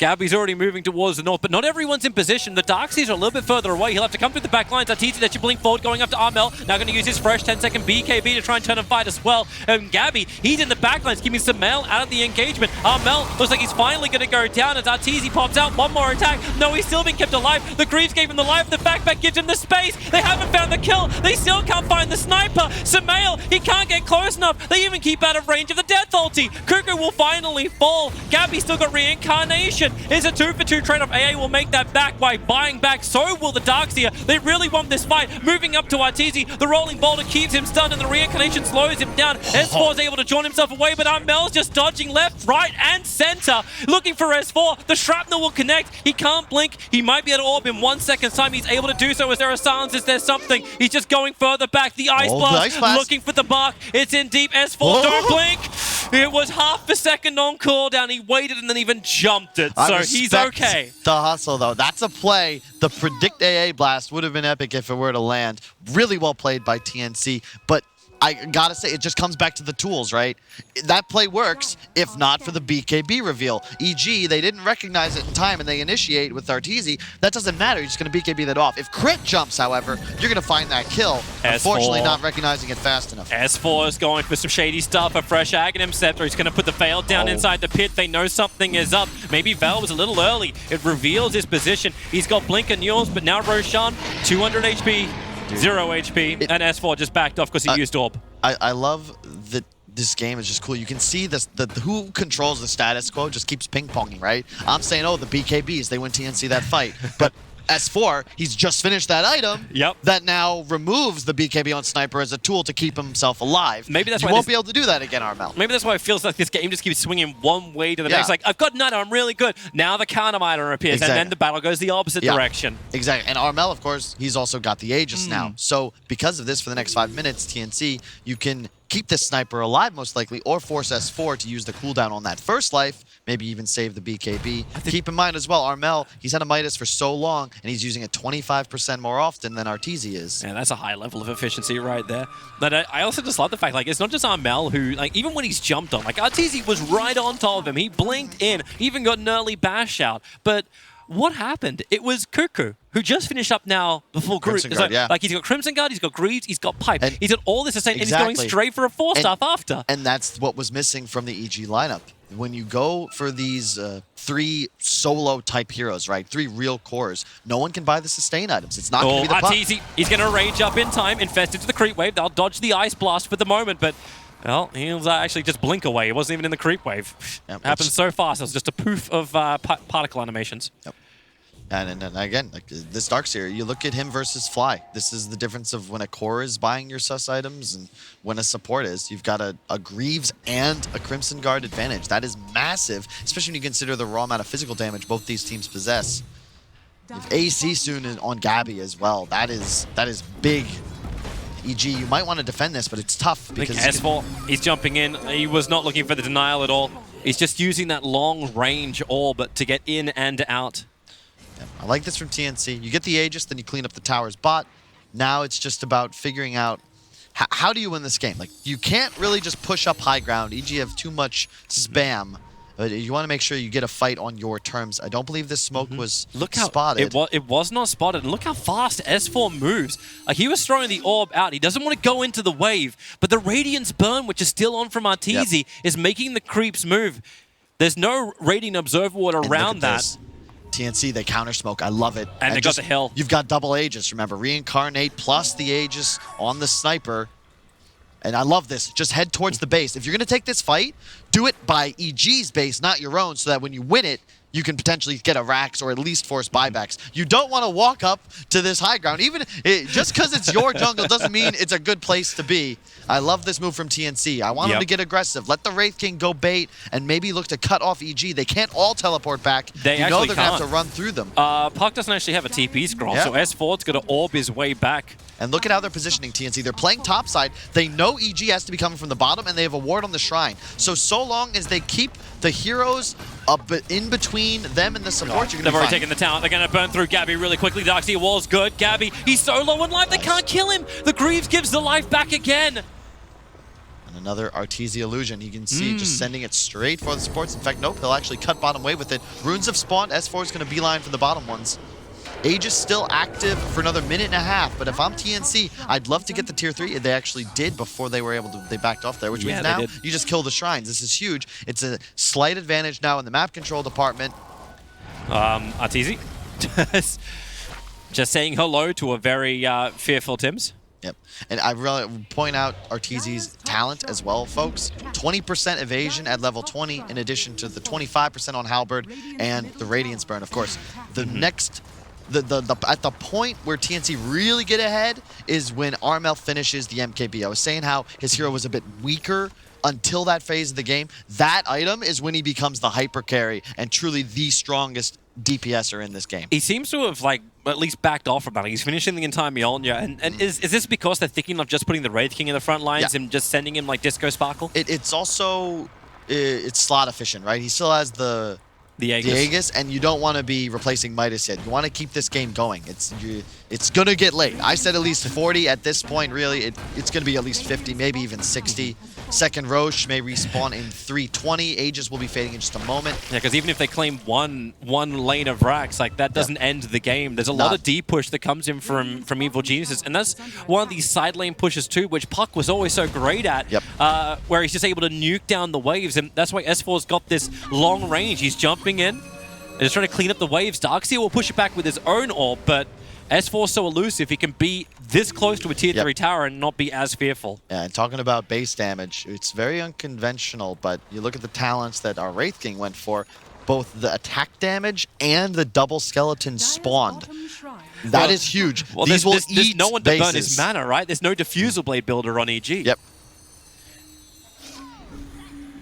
Gabby's already moving towards the north, but not everyone's in position. The Darksies are a little bit further away. He'll have to come through the back lines. Arteezy that you blink forward, going up to Armel. Now going to use his fresh 10-second BKB to try and turn and fight as well. And Gabby, he's in the back lines, keeping Sumail out of the engagement. Armel looks like he's finally going to go down as Arteezy pops out. One more attack. No, he's still being kept alive. The Greaves gave him the life. The backpack gives him the space. They haven't found the kill. They still can't find the sniper. Sumail, he can't get close enough. They even keep out of range of the death ulti. Cuckoo will finally fall. Gabby still got reincarnation. It's a 2-for-2 trade-off. AA will make that back by buying back. So will the Darkseer. They really want this fight. Moving up to Arteezy. The rolling boulder keeps him stunned and the reincarnation slows him down. S4 is able to join himself away, but Armel's just dodging left, right, and center. Looking for S4. The shrapnel will connect. He can't blink. He might be able to orb in 1 second's time. He's able to do so. Is there a silence? Is there something? He's just going further back. The Ice Blast. Looking for the mark. It's in deep. S4, don't blink. It was half a second on cooldown. He waited and then even jumped it. So he's okay. The hustle, though. That's a play. The predict AA blast would have been epic if it were to land. Really well played by TNC, but I gotta say, it just comes back to the tools, right? That play works, if not for the BKB reveal. EG, they didn't recognize it in time and they initiate with Arteezy. That doesn't matter, you're just gonna BKB that off. If crit jumps, however, you're gonna find that kill. Unfortunately, not recognizing it fast enough. S4 is going for some shady stuff, a fresh Aghanim Scepter. He's gonna put the Veil down inside the pit. They know something is up. Maybe Vel was a little early. It reveals his position. He's got Blink and Nules, but now Roshan, 200 HP. 0 HP, and S4 just backed off because he used Orb. I love that this game is just cool. You can see this, who controls the status quo just keeps ping-ponging, right? I'm saying, oh, the BKBs, they win TNC that fight. But S4, he's just finished that item that now removes the BKB on Sniper as a tool to keep himself alive. Maybe that's why you won't be able to do that again, Armel. Maybe that's why it feels like this game just keeps swinging one way to the next. Like, I've got none, I'm really good. Now the counter miner appears, and then the battle goes the opposite direction. Exactly. And Armel, of course, he's also got the Aegis now. So because of this, for the next 5 minutes, TNC, you can keep this Sniper alive, most likely, or force S4 to use the cooldown on that first life, maybe even save the BKB. Keep in mind as well, Armel, he's had a Midas for so long, and he's using it 25% more often than Arteezy is. Yeah, that's a high level of efficiency right there. But I also just love the fact, like, it's not just Armel who, like, even when he's jumped on, like, Arteezy was right on top of him. He blinked in, even got an early bash out. But what happened? It was Cuckoo, who just finished up now the full group. Like, he's got Crimson Guard, he's got Greaves, he's got Pipe. He's got all this to say, and he's going straight for a 4-star after. And that's what was missing from the EG lineup. When you go for these 3 solo-type heroes, right? 3 real cores, no one can buy the sustain items. It's not going to be the Arteezy, he's going to rage up in time, infest into the creep wave. They'll dodge the Ice Blast for the moment, but well, he'll actually just blink away. He wasn't even in the creep wave. Happened so fast. It was just a poof of particle animations. And again, like this Darkseer, you look at him versus Fly. This is the difference of when a core is buying your sus items and when a support is. You've got a Greaves and a Crimson Guard advantage. That is massive, especially when you consider the raw amount of physical damage both these teams possess. If AC soon on Gabby as well, that is big. EG, you might want to defend this, but it's tough because S4, he's jumping in. He was not looking for the denial at all. He's just using that long range orb to get in and out. I like this from TNC. You get the Aegis, then you clean up the tower's bot. Now it's just about figuring out how do you win this game. Like, you can't really just push up high ground. EG have too much spam. But you want to make sure you get a fight on your terms. I don't believe this smoke was spotted. It was not spotted. And look how fast S4 moves. Like, he was throwing the orb out. He doesn't want to go into the wave. But the Radiance Burn, which is still on from Arteezy, is making the creeps move. There's no Radiant Observer Ward around that. This. TNC, they counter smoke. I love it. And they got the hill. You've got double Aegis, remember. Reincarnate plus the Aegis on the Sniper. And I love this. Just head towards the base. If you're going to take this fight, do it by EG's base, not your own, so that when you win it, you can potentially get a Rax or at least force buybacks. You don't want to walk up to this high ground. Just because it's your jungle doesn't mean it's a good place to be. I love this move from TNC. I want them to get aggressive. Let the Wraith King go bait and maybe look to cut off EG. They can't all teleport back. They know they're going to have to run through them. Puck doesn't actually have a TP scroll, so S4's going to orb his way back. And look at how they're positioning TNC. They're playing topside. They know EG has to be coming from the bottom, and they have a ward on the shrine. So long as they keep the heroes up in between them and the support, you're going to be fine. They've already taken the tower. They're going to burn through Gabby really quickly. Darkseer wall's good. Gabby, he's so low on life, they can't kill him. The Greaves gives the life back again. And another Arteezy illusion. You can see just sending it straight for the supports. In fact, nope, he'll actually cut bottom wave with it. Runes have spawned. S4 is going to beeline for the bottom ones. Age is still active for another minute and a half, but if I'm TNC, I'd love to get the tier 3. They actually did before they were able to, they backed off there, which means now you just kill the shrines. This is huge. It's a slight advantage now in the map control department. Arteezy. Just saying hello to a very fearful Tims. Yep, and I really point out Arteezy's talent as well, folks. 20% evasion at level 20, in addition to the 25% on Halberd and the Radiance Burn, of course. The next... at the point where TNC really get ahead is when Armel finishes the MKB. I was saying how his hero was a bit weaker until that phase of the game. That item is when he becomes the hyper carry and truly the strongest DPSer in this game. He seems to have like at least backed off from that. He's finishing the entire Mjolnir. And is this because they're thinking of just putting the Wraith King in the front lines and just sending him like Disco Sparkle? It's also it's slot efficient, right? He still has the Aegis, and you don't want to be replacing Midas yet. You want to keep this game going. It's going to get late. I said at least 40 at this point, really. It's going to be at least 50, maybe even 60. Second Roche may respawn in 320. Aegis will be fading in just a moment. Yeah, because even if they claim one lane of racks, like that doesn't end the game. There's a lot of deep push that comes in from Evil Geniuses, and that's one of these side lane pushes too, which Puck was always so great at, where he's just able to nuke down the waves, and that's why S4's got this long range. He's jumping in and just trying to clean up the waves. Darkseer will push it back with his own orb, but S4's so elusive, he can be this close to a tier 3 tower and not be as fearful. Yeah, and talking about base damage, it's very unconventional, but you look at the talents that our Wraith King went for, both the attack damage and the double skeleton spawned. That is huge. Well, These will there's eat no one to bases. burn his mana, right? There's no Diffusal Blade builder on EG. Yep.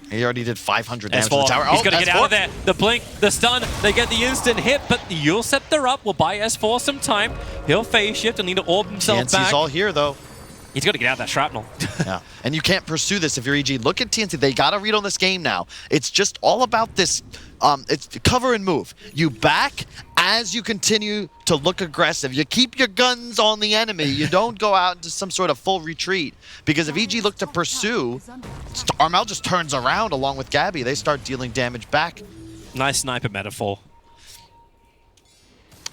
He already did 500 damage to S4, the tower. he's got to get out of there. The blink, the stun, they get the instant hit, but the Yule Scepter up will buy S4 some time. He'll phase shift and need to orb himself TNC's back. all here, though. He's got to get out of that shrapnel. Yeah, and you can't pursue this if you're EG. Look at TNC. They got to read on this game now. It's just all about this. It's cover and move. You back as you continue to look aggressive. You keep your guns on the enemy. You don't go out into some sort of full retreat. Because if EG look to pursue, Armel just turns around along with Gabby. They start dealing damage back. Nice sniper metaphor.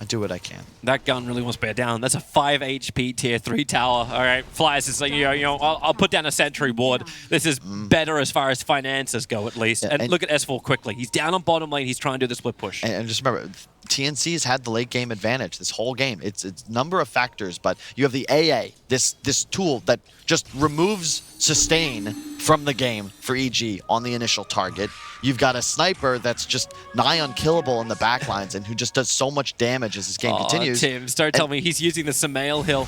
I do what I can. That gun really wants to bear down. That's a 5 HP tier 3 tower. All right, Flyers is like, I'll put down a sentry ward. This is better as far as finances go, at least. Yeah, and look at S4 quickly. He's down on bottom lane. He's trying to do the split push. And just remember, TNC's had the late game advantage this whole game. It's a number of factors, but you have the AA, this tool that just removes sustain from the game for EG on the initial target. You've got a sniper that's just nigh unkillable in the backlines and who just does so much damage as this game continues. Tim, don't tell me he's using the Samael Hill.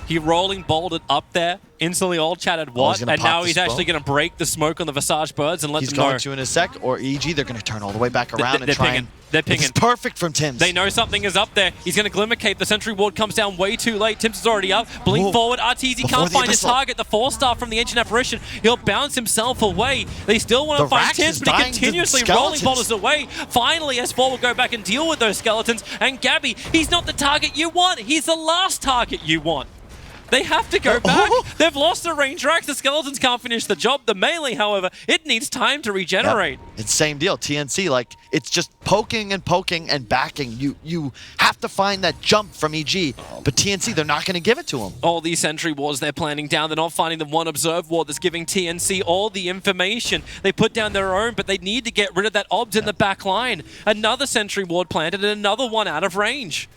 He rolling bolted up there, instantly all chatted what, and now he's actually going to break the smoke on the Visage Birds and let them know. He's going to in a sec, or EG, they're going to turn all the way back around and try and... They're pinging. It's perfect from Tims. They know something is up there. He's going to Glimmer Cape. The Sentry Ward comes down way too late. Tims is already up. Blink forward. Arteezy can't find his target. The 4-star from the Ancient Apparition. He'll bounce himself away. They still want to find Tims, but he continuously rolling boulders away. Finally, S4 will go back and deal with those skeletons. And Gabby, he's not the target you want. He's the last target you want. They have to go back. They've lost the range racks. The skeletons can't finish the job. The melee, however, it needs time to regenerate. Yep. It's same deal. TNC, like, it's just poking and backing. You have to find that jump from EG, but TNC, they're not going to give it to him. All these sentry wards they're planning down. They're not finding the one observe ward that's giving TNC all the information. They put down their own, but they need to get rid of that obs in the back line. Another sentry ward planted and another one out of range.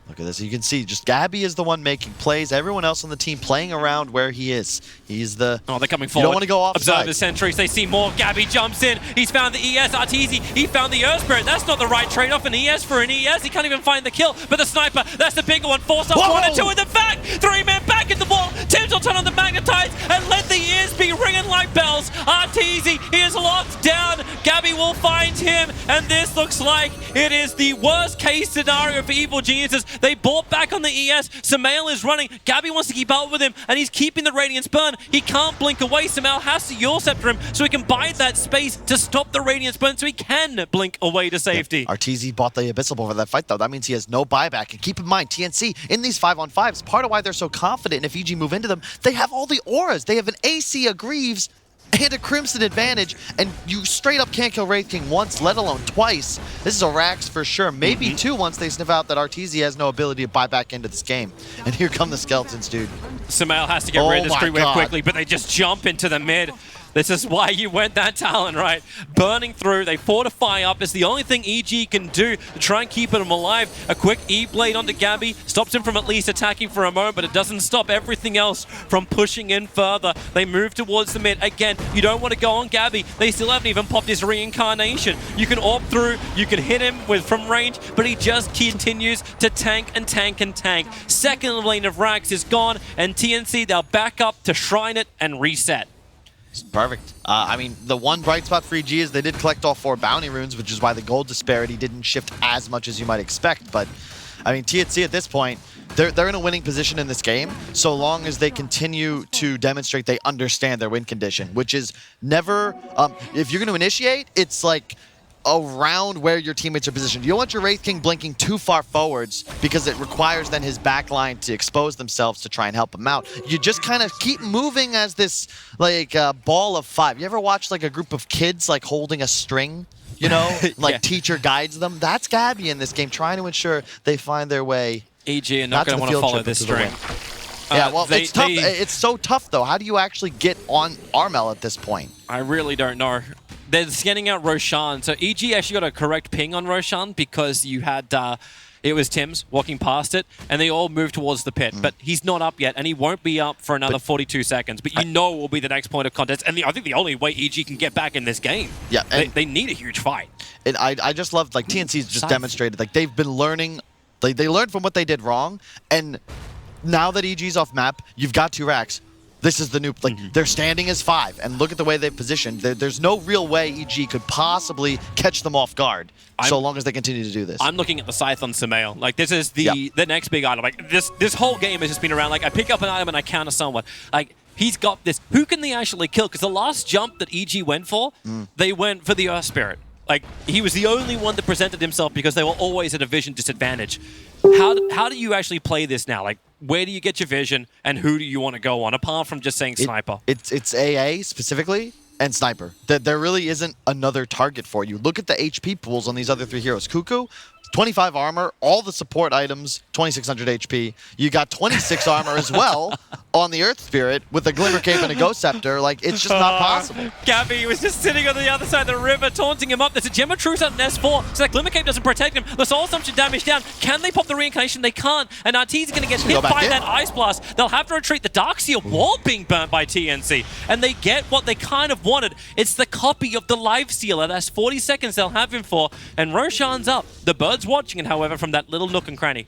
Look at this. You can see just Gabby is the one making plays. Everyone else on the team playing around where he is. He's the... Oh, they're coming forward. You don't want to go off Observe the sentries. They see more. Gabby jumps in. He's found the ES. Arteezy, he found the Earth Spirit. That's not the right trade-off. An ES for an ES. He can't even find the kill. But the sniper, that's the bigger one. 4-star, 1 and 2 in the back. 3-man back in the wall. Tims will turn on the magnetize and let the ears be ringing like bells. Arteezy, he is locked down. Gabby will find him. And this looks like it is the worst case scenario for Evil Geniuses. They bought back on the ES. Samael is running. Gabby wants to keep up with him, and he's keeping the Radiance burn. He can't blink away. Samael has to Yule Scepter him so he can buy that space to stop the Radiance burn so he can blink away to safety. Yeah. Arteezy bought the Abyssal for that fight, though. That means he has no buyback. And keep in mind, TNC, in these 5-on-5s, part of why they're so confident, and if EG move into them, they have all the auras. They have an AC, a Greaves, and a Crimson advantage, and you straight up can't kill Wraith King once, let alone twice. This is a Rax for sure. Maybe two once they sniff out that Arteezy has no ability to buy back into this game. And here come the skeletons, dude. Sumail has to get rid of the street wave quickly, but they just jump into the mid. This is why you went that talent, right? Burning through, they fortify up. It's the only thing EG can do to try and keep him alive. A quick E-blade onto Gabby stops him from at least attacking for a moment, but it doesn't stop everything else from pushing in further. They move towards the mid. Again, you don't want to go on Gabby. They still haven't even popped his reincarnation. You can AWP through, you can hit him from range, but he just continues to tank and tank and tank. Second lane of Rax is gone, and TNC, they'll back up to shrine it and reset. Perfect. I mean, the one bright spot for EG is they did collect all 4 bounty runes, which is why the gold disparity didn't shift as much as you might expect. But, I mean, TNC at this point, they're in a winning position in this game, so long as they continue to demonstrate they understand their win condition, which is never, if you're going to initiate, it's like around where your teammates are positioned. You don't want your Wraith King blinking too far forwards because it requires then his backline to expose themselves to try and help him out. You just kind of keep moving as this like ball of 5. You ever watch like a group of kids like holding a string? You know, like teacher guides them. That's Gabby in this game, trying to ensure they find their way. EG are not going to want to follow this string. Yeah, well, it's tough. It's so tough, though. How do you actually get on Armel at this point? I really don't know. They're scanning out Roshan. So EG actually got a correct ping on Roshan because you had, it was Tim's walking past it, and they all moved towards the pit. But he's not up yet, and he won't be up for another 42 seconds. But you know it will be the next point of contact. And I think the only way EG can get back in this game, yeah, they need a huge fight. And I just love, like, TNC's just demonstrated, like, they've been learning, like, they learned from what they did wrong, and now that EG's off map, you've got 2 racks. This is the new, like, they're standing as 5, and look at the way they've positioned. There's no real way EG could possibly catch them off guard, so long as they continue to do this. I'm looking at the Scythe on Sumail. Like, this is the next big item. Like, this whole game has just been around, like, I pick up an item and I counter someone. Like, he's got this. Who can they actually kill? Because the last jump that EG went for, they went for the Earth Spirit. Like, he was the only one that presented himself because they were always at a vision disadvantage. How do you actually play this now? Like, where do you get your vision, and who do you want to go on, apart from just saying Sniper? It's AA specifically, and Sniper. There really isn't another target for you. Look at the HP pools on these other 3 heroes. Cuckoo, 25 armor, all the support items, 2600 HP. You got 26 armor as well on the Earth Spirit with a Glimmer Cape and a Ghost Scepter. Like, it's just not possible. Gabby was just sitting on the other side of the river, taunting him up. There's a Gem of Truth out in S4, so that Glimmer Cape doesn't protect him. The Soul Assumption damage down. Can they pop the Reincarnation? They can't. And Arteezy's going to get hit by that Ice Blast. They'll have to retreat. The Darkseer wall being burnt by TNC. And they get what they kind of wanted. It's the copy of the Life Stealer. That's 40 seconds they'll have him for. And Roshan's up. The bird's watching it, however, from that little nook and cranny.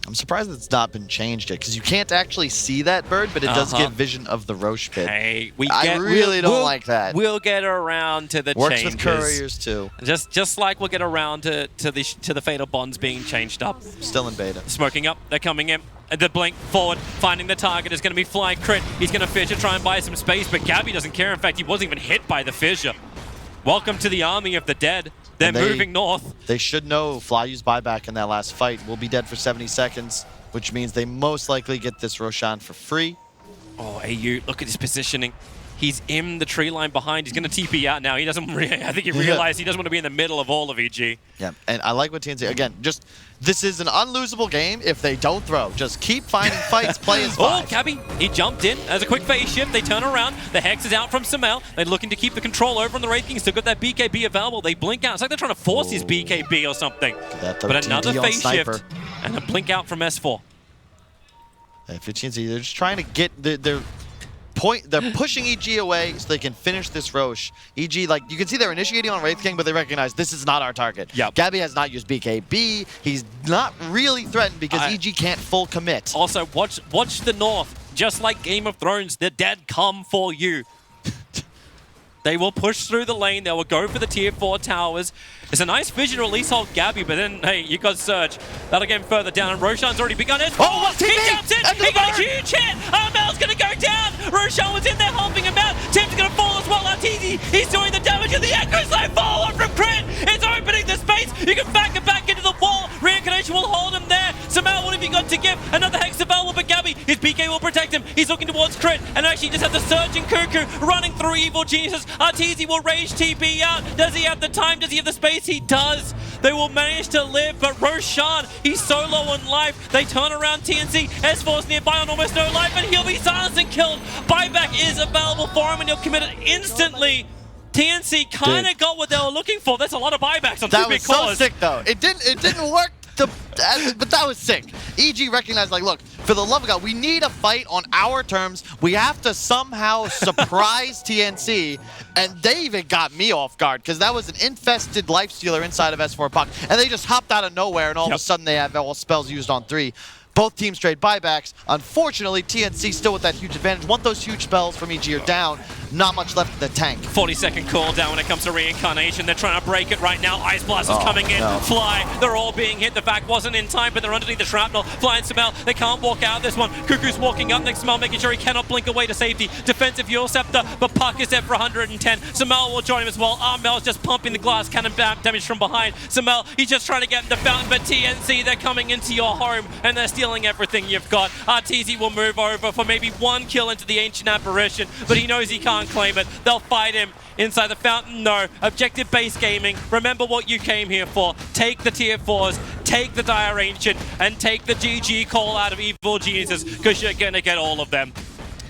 I'm surprised it's not been changed yet, because you can't actually see that bird, but it does give vision of the Roche pit. Hey, I really don't like that. We'll get around to the Works changes. with couriers too. Just like we'll get around to the Fatal Bonds being changed up. Still in beta. Smoking up, they're coming in. The blink forward, finding the target is going to be flying crit. He's going to fissure, try and buy some space, but Gabby doesn't care. In fact, he wasn't even hit by the fissure. Welcome to the army of the dead. They're moving north. They should know Fly used buyback in that last fight. Will be dead for 70 seconds, which means they most likely get this Roshan for free. Oh, AU, look at his positioning. He's in the tree line behind. He's going to TP out now. He doesn't. I think he realized he doesn't want to be in the middle of all of EG. Yeah, and I like what TNC, again, just, this is an unlosable game if they don't throw. Just keep finding fights, play as 5. Oh, Gabby, he jumped in as a quick phase shift. They turn around. The Hex is out from Sumail. They're looking to keep the control over on the Wraith King. Still got that BKB available. They blink out. It's like they're trying to force his BKB or something. But another phase shift and a blink out from S4. If it's TNC, they're just trying to get their point. They're pushing EG away so they can finish this Roche. EG, like, you can see they're initiating on Wraith King, but they recognize this is not our target. Yep. Gabby has not used BKB. He's not really threatened because EG can't full commit. Also, watch the North. Just like Game of Thrones, the dead come for you. They will push through the lane. They will go for the tier 4 towers. It's a nice vision to release hold Gabby, but then, hey, you got Surge. That'll get him further down. Roshan's already begun it. Oh, He jumps in. He got a huge hit. Armel's going to go down. Roshan was in there helping him out. Tim's going to fall as well. Arteezy, he's doing the damage, and the Echo Slave follow from Crit. It's opening the space. You can back it back into the wall. Reincarnation will hold him there. Samel, what have you got to give? Another Hex available, but Gabby, his PK will protect him. He's looking towards crit, and actually just has the Surging Cuckoo running through Evil Geniuses. Arteezy will rage TP out. Does he have the time? Does he have the space? He does. They will manage to live, but Roshan, he's so low on life. They turn around TNC. S4's nearby on almost no life, and he'll be silenced and killed. Buyback is available for him, and he'll commit it instantly. TNC kind of got what they were looking for. That's a lot of buybacks on that two big was so cores. sick, though. It didn't work, but that was sick. EG recognized, like, look, for the love of God, we need a fight on our terms. We have to somehow surprise TNC, and they even got me off guard because that was an infested lifestealer inside of S4 Puck, and they just hopped out of nowhere, and all of a sudden they have all spells used on 3. Both teams trade buybacks. Unfortunately, TNC still with that huge advantage. Once those huge spells from EG are down, not much left in the tank. 40-second cooldown when it comes to reincarnation. They're trying to break it right now. Ice Blast is coming in. No. Fly. They're all being hit. The back wasn't in time, but they're underneath the shrapnel. Flying Samel. They can't walk out of this one. Cuckoo's walking up next to Samel, making sure he cannot blink away to safety. Defensive Fuel Scepter, but Puck is there for 110. Samel will join him as well. Armel's just pumping the glass cannon damage from behind. Samel, he's just trying to get the fountain, but TNC, they're coming into your home, and they're stealing everything you've got. Arteezy will move over for maybe 1 kill into the Ancient Apparition, but he knows he can't claim it. They'll fight him inside the fountain. No. Objective-based gaming. Remember what you came here for. Take the tier 4s, take the Dire Ancient, and take the GG call out of Evil Geniuses, because you're going to get all of them.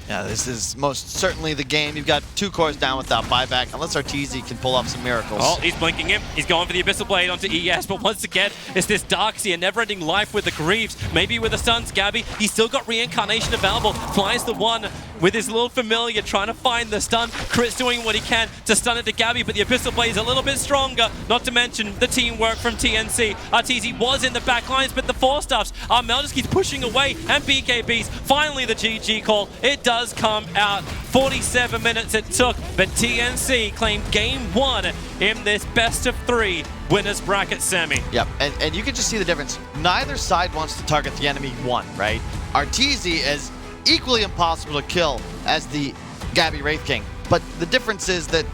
Yeah, this is most certainly the game. You've got 2 cores down without buyback, unless Arteezy can pull off some miracles. Oh, he's blinking him. He's going for the Abyssal Blade onto ES, but once again, it's this Darkseer, never-ending life with the Greaves. Maybe with the Suns, Gabby. He's still got Reincarnation available. Flies the one with his little familiar, trying to find the stun. Crit's doing what he can to stun it to Gabby, but the Abyssal Blade is a little bit stronger, not to mention the teamwork from TNC. Arteezy was in the back lines, but the 4-stuffs, Armel just keeps pushing away, and BKBs, finally the GG call. It does come out. 47 minutes it took, but TNC claimed game 1 in this best of 3 winners bracket semi. Yep, and you can just see the difference. Neither side wants to target the enemy 1, right? Arteezy is equally impossible to kill as the Gabby Wraith King, but the difference is that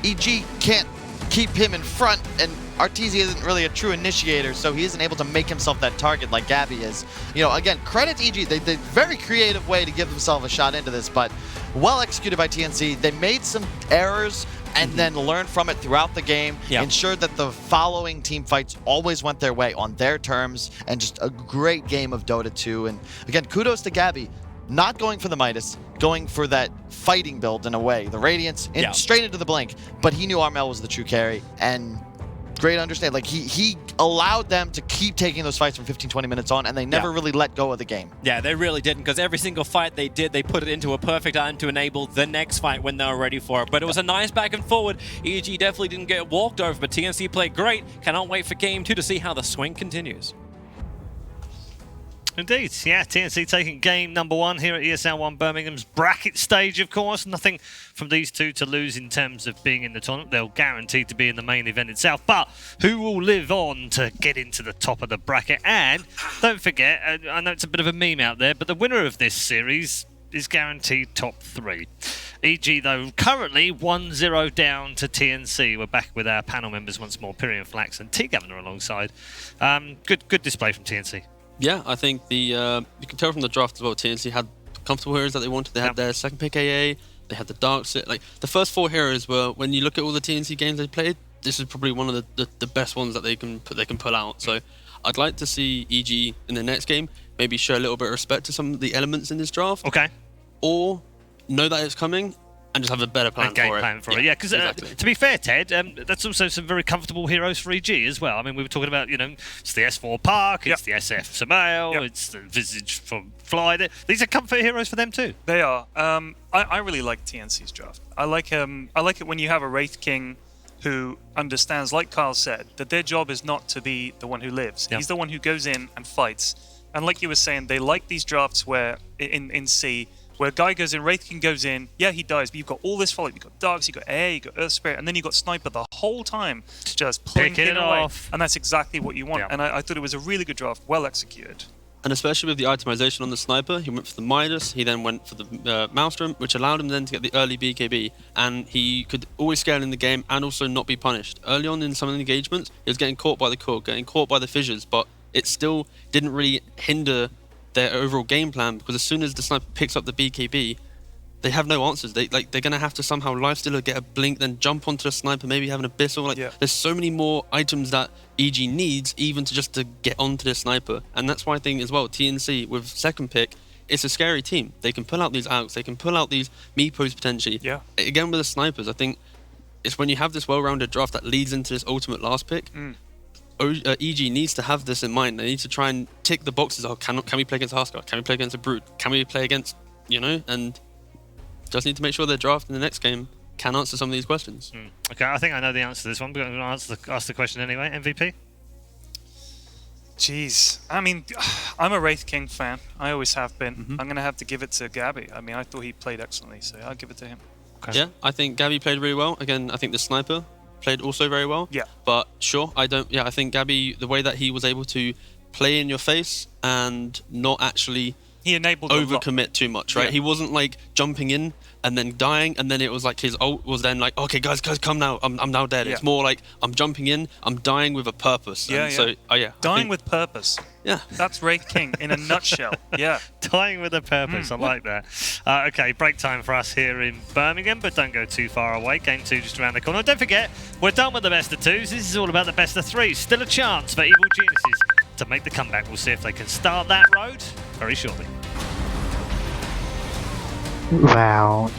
EG can't keep him in front, and Arteezy isn't really a true initiator, so he isn't able to make himself that target like Gabby is. You know, again, credit to EG. They very creative way to give themselves a shot into this, but well executed by TNC. They made some errors and then learned from it throughout the game, ensured that the following team fights always went their way on their terms, and just a great game of Dota 2. And again, kudos to Gabby. Not going for the Midas, going for that fighting build in a way. The Radiance, straight into the Blink, but he knew Armel was the true carry, and great understand. Like, he allowed them to keep taking those fights from 15, 20 minutes on, and they never really let go of the game. Yeah, they really didn't, because every single fight they did, they put it into a perfect item to enable the next fight when they were ready for it. But it was a nice back and forward. EG definitely didn't get walked over, but TNC played great. Cannot wait for game 2 to see how the swing continues. Indeed, yeah, TNC taking game number 1 here at ESL 1 Birmingham's bracket stage, of course. Nothing from these two to lose in terms of being in the tournament. They'll guaranteed to be in the main event itself. But who will live on to get into the top of the bracket? And don't forget, I know it's a bit of a meme out there, but the winner of this series is guaranteed top 3. EG, though, currently 1-0 down to TNC. We're back with our panel members once more, Pyrian Flax and T Governor alongside. Good display from TNC. Yeah, I think you can tell from the draft as well, TNC had comfortable heroes that they wanted. They had their second pick AA, they had the Darkseer. Like, the first 4 heroes were, when you look at all the TNC games they played, this is probably one of the best ones that they can pull out. So I'd like to see EG in the next game maybe show a little bit of respect to some of the elements in this draft. Okay. Or know that it's coming and just have a better plan for it. Yeah, because to be fair, Ted, that's also some very comfortable heroes for EG as well. I mean, we were talking about, it's the S4 Park, it's the SF Samael, it's the Visage from Fly. These are comfort heroes for them too. They are. I really like TNC's draft. I like it when you have a Wraith King who understands, like Kyle said, that their job is not to be the one who lives. He's the one who goes in and fights. And like you were saying, they like these drafts where in C, where a guy goes in, Wraith King goes in, he dies, but you've got all this follow. You've got Darks, you've got AA, you've got Earth Spirit, and then you've got Sniper the whole time, just plinking it away. And that's exactly what you want. And I thought it was a really good draft, well executed. And especially with the itemization on the Sniper, he went for the Midas, he then went for the Maelstrom, which allowed him then to get the early BKB, and he could always scale in the game and also not be punished. Early on in some of the engagements, he was getting caught by the core, getting caught by the fissures, but it still didn't really hinder their overall game plan, because as soon as the sniper picks up the BKB, they have no answers. They're gonna have to somehow lifesteal or get a blink, then jump onto the sniper, maybe have an abyssal. There's so many more items that EG needs even to get onto the sniper, and that's why I think as well TNC with second pick, it's a scary team. They can pull out these AUKs, they can pull out these Meepos potentially. Again with the snipers, I think it's when you have this well-rounded draft that leads into this ultimate last pick. EG needs to have this in mind. They need to try and tick the boxes. Oh, can we play against Husky? Can we play against a Brute? Can we play against, and just need to make sure their draft in the next game can answer some of these questions. Okay, I think I know the answer to this one, but I'm going to ask the question anyway. MVP? Jeez. I mean, I'm a Wraith King fan. I always have been. I'm going to have to give it to Gabby. I mean, I thought he played excellently, so I'll give it to him. Okay. Yeah, I think Gabby played really well. Again, I think the sniper played also very well. Yeah. But sure, I think Gabby, the way that he was able to play in your face and not actually he enabled overcommit too much, right? He wasn't like jumping in and then dying, and then it was like his ult was then like, okay, guys, come now. I'm now dead. It's more like I'm jumping in, I'm dying with a purpose. So, dying with purpose. Yeah. That's Wraith King in a nutshell. Yeah. Dying with a purpose. I like that. Okay, break time for us here in Birmingham, but don't go too far away. Game 2 just around the corner. Don't forget, we're done with the best of 2s. This is all about the best of 3s. Still a chance for Evil Geniuses to make the comeback. We'll see if they can start that road very shortly. Wow.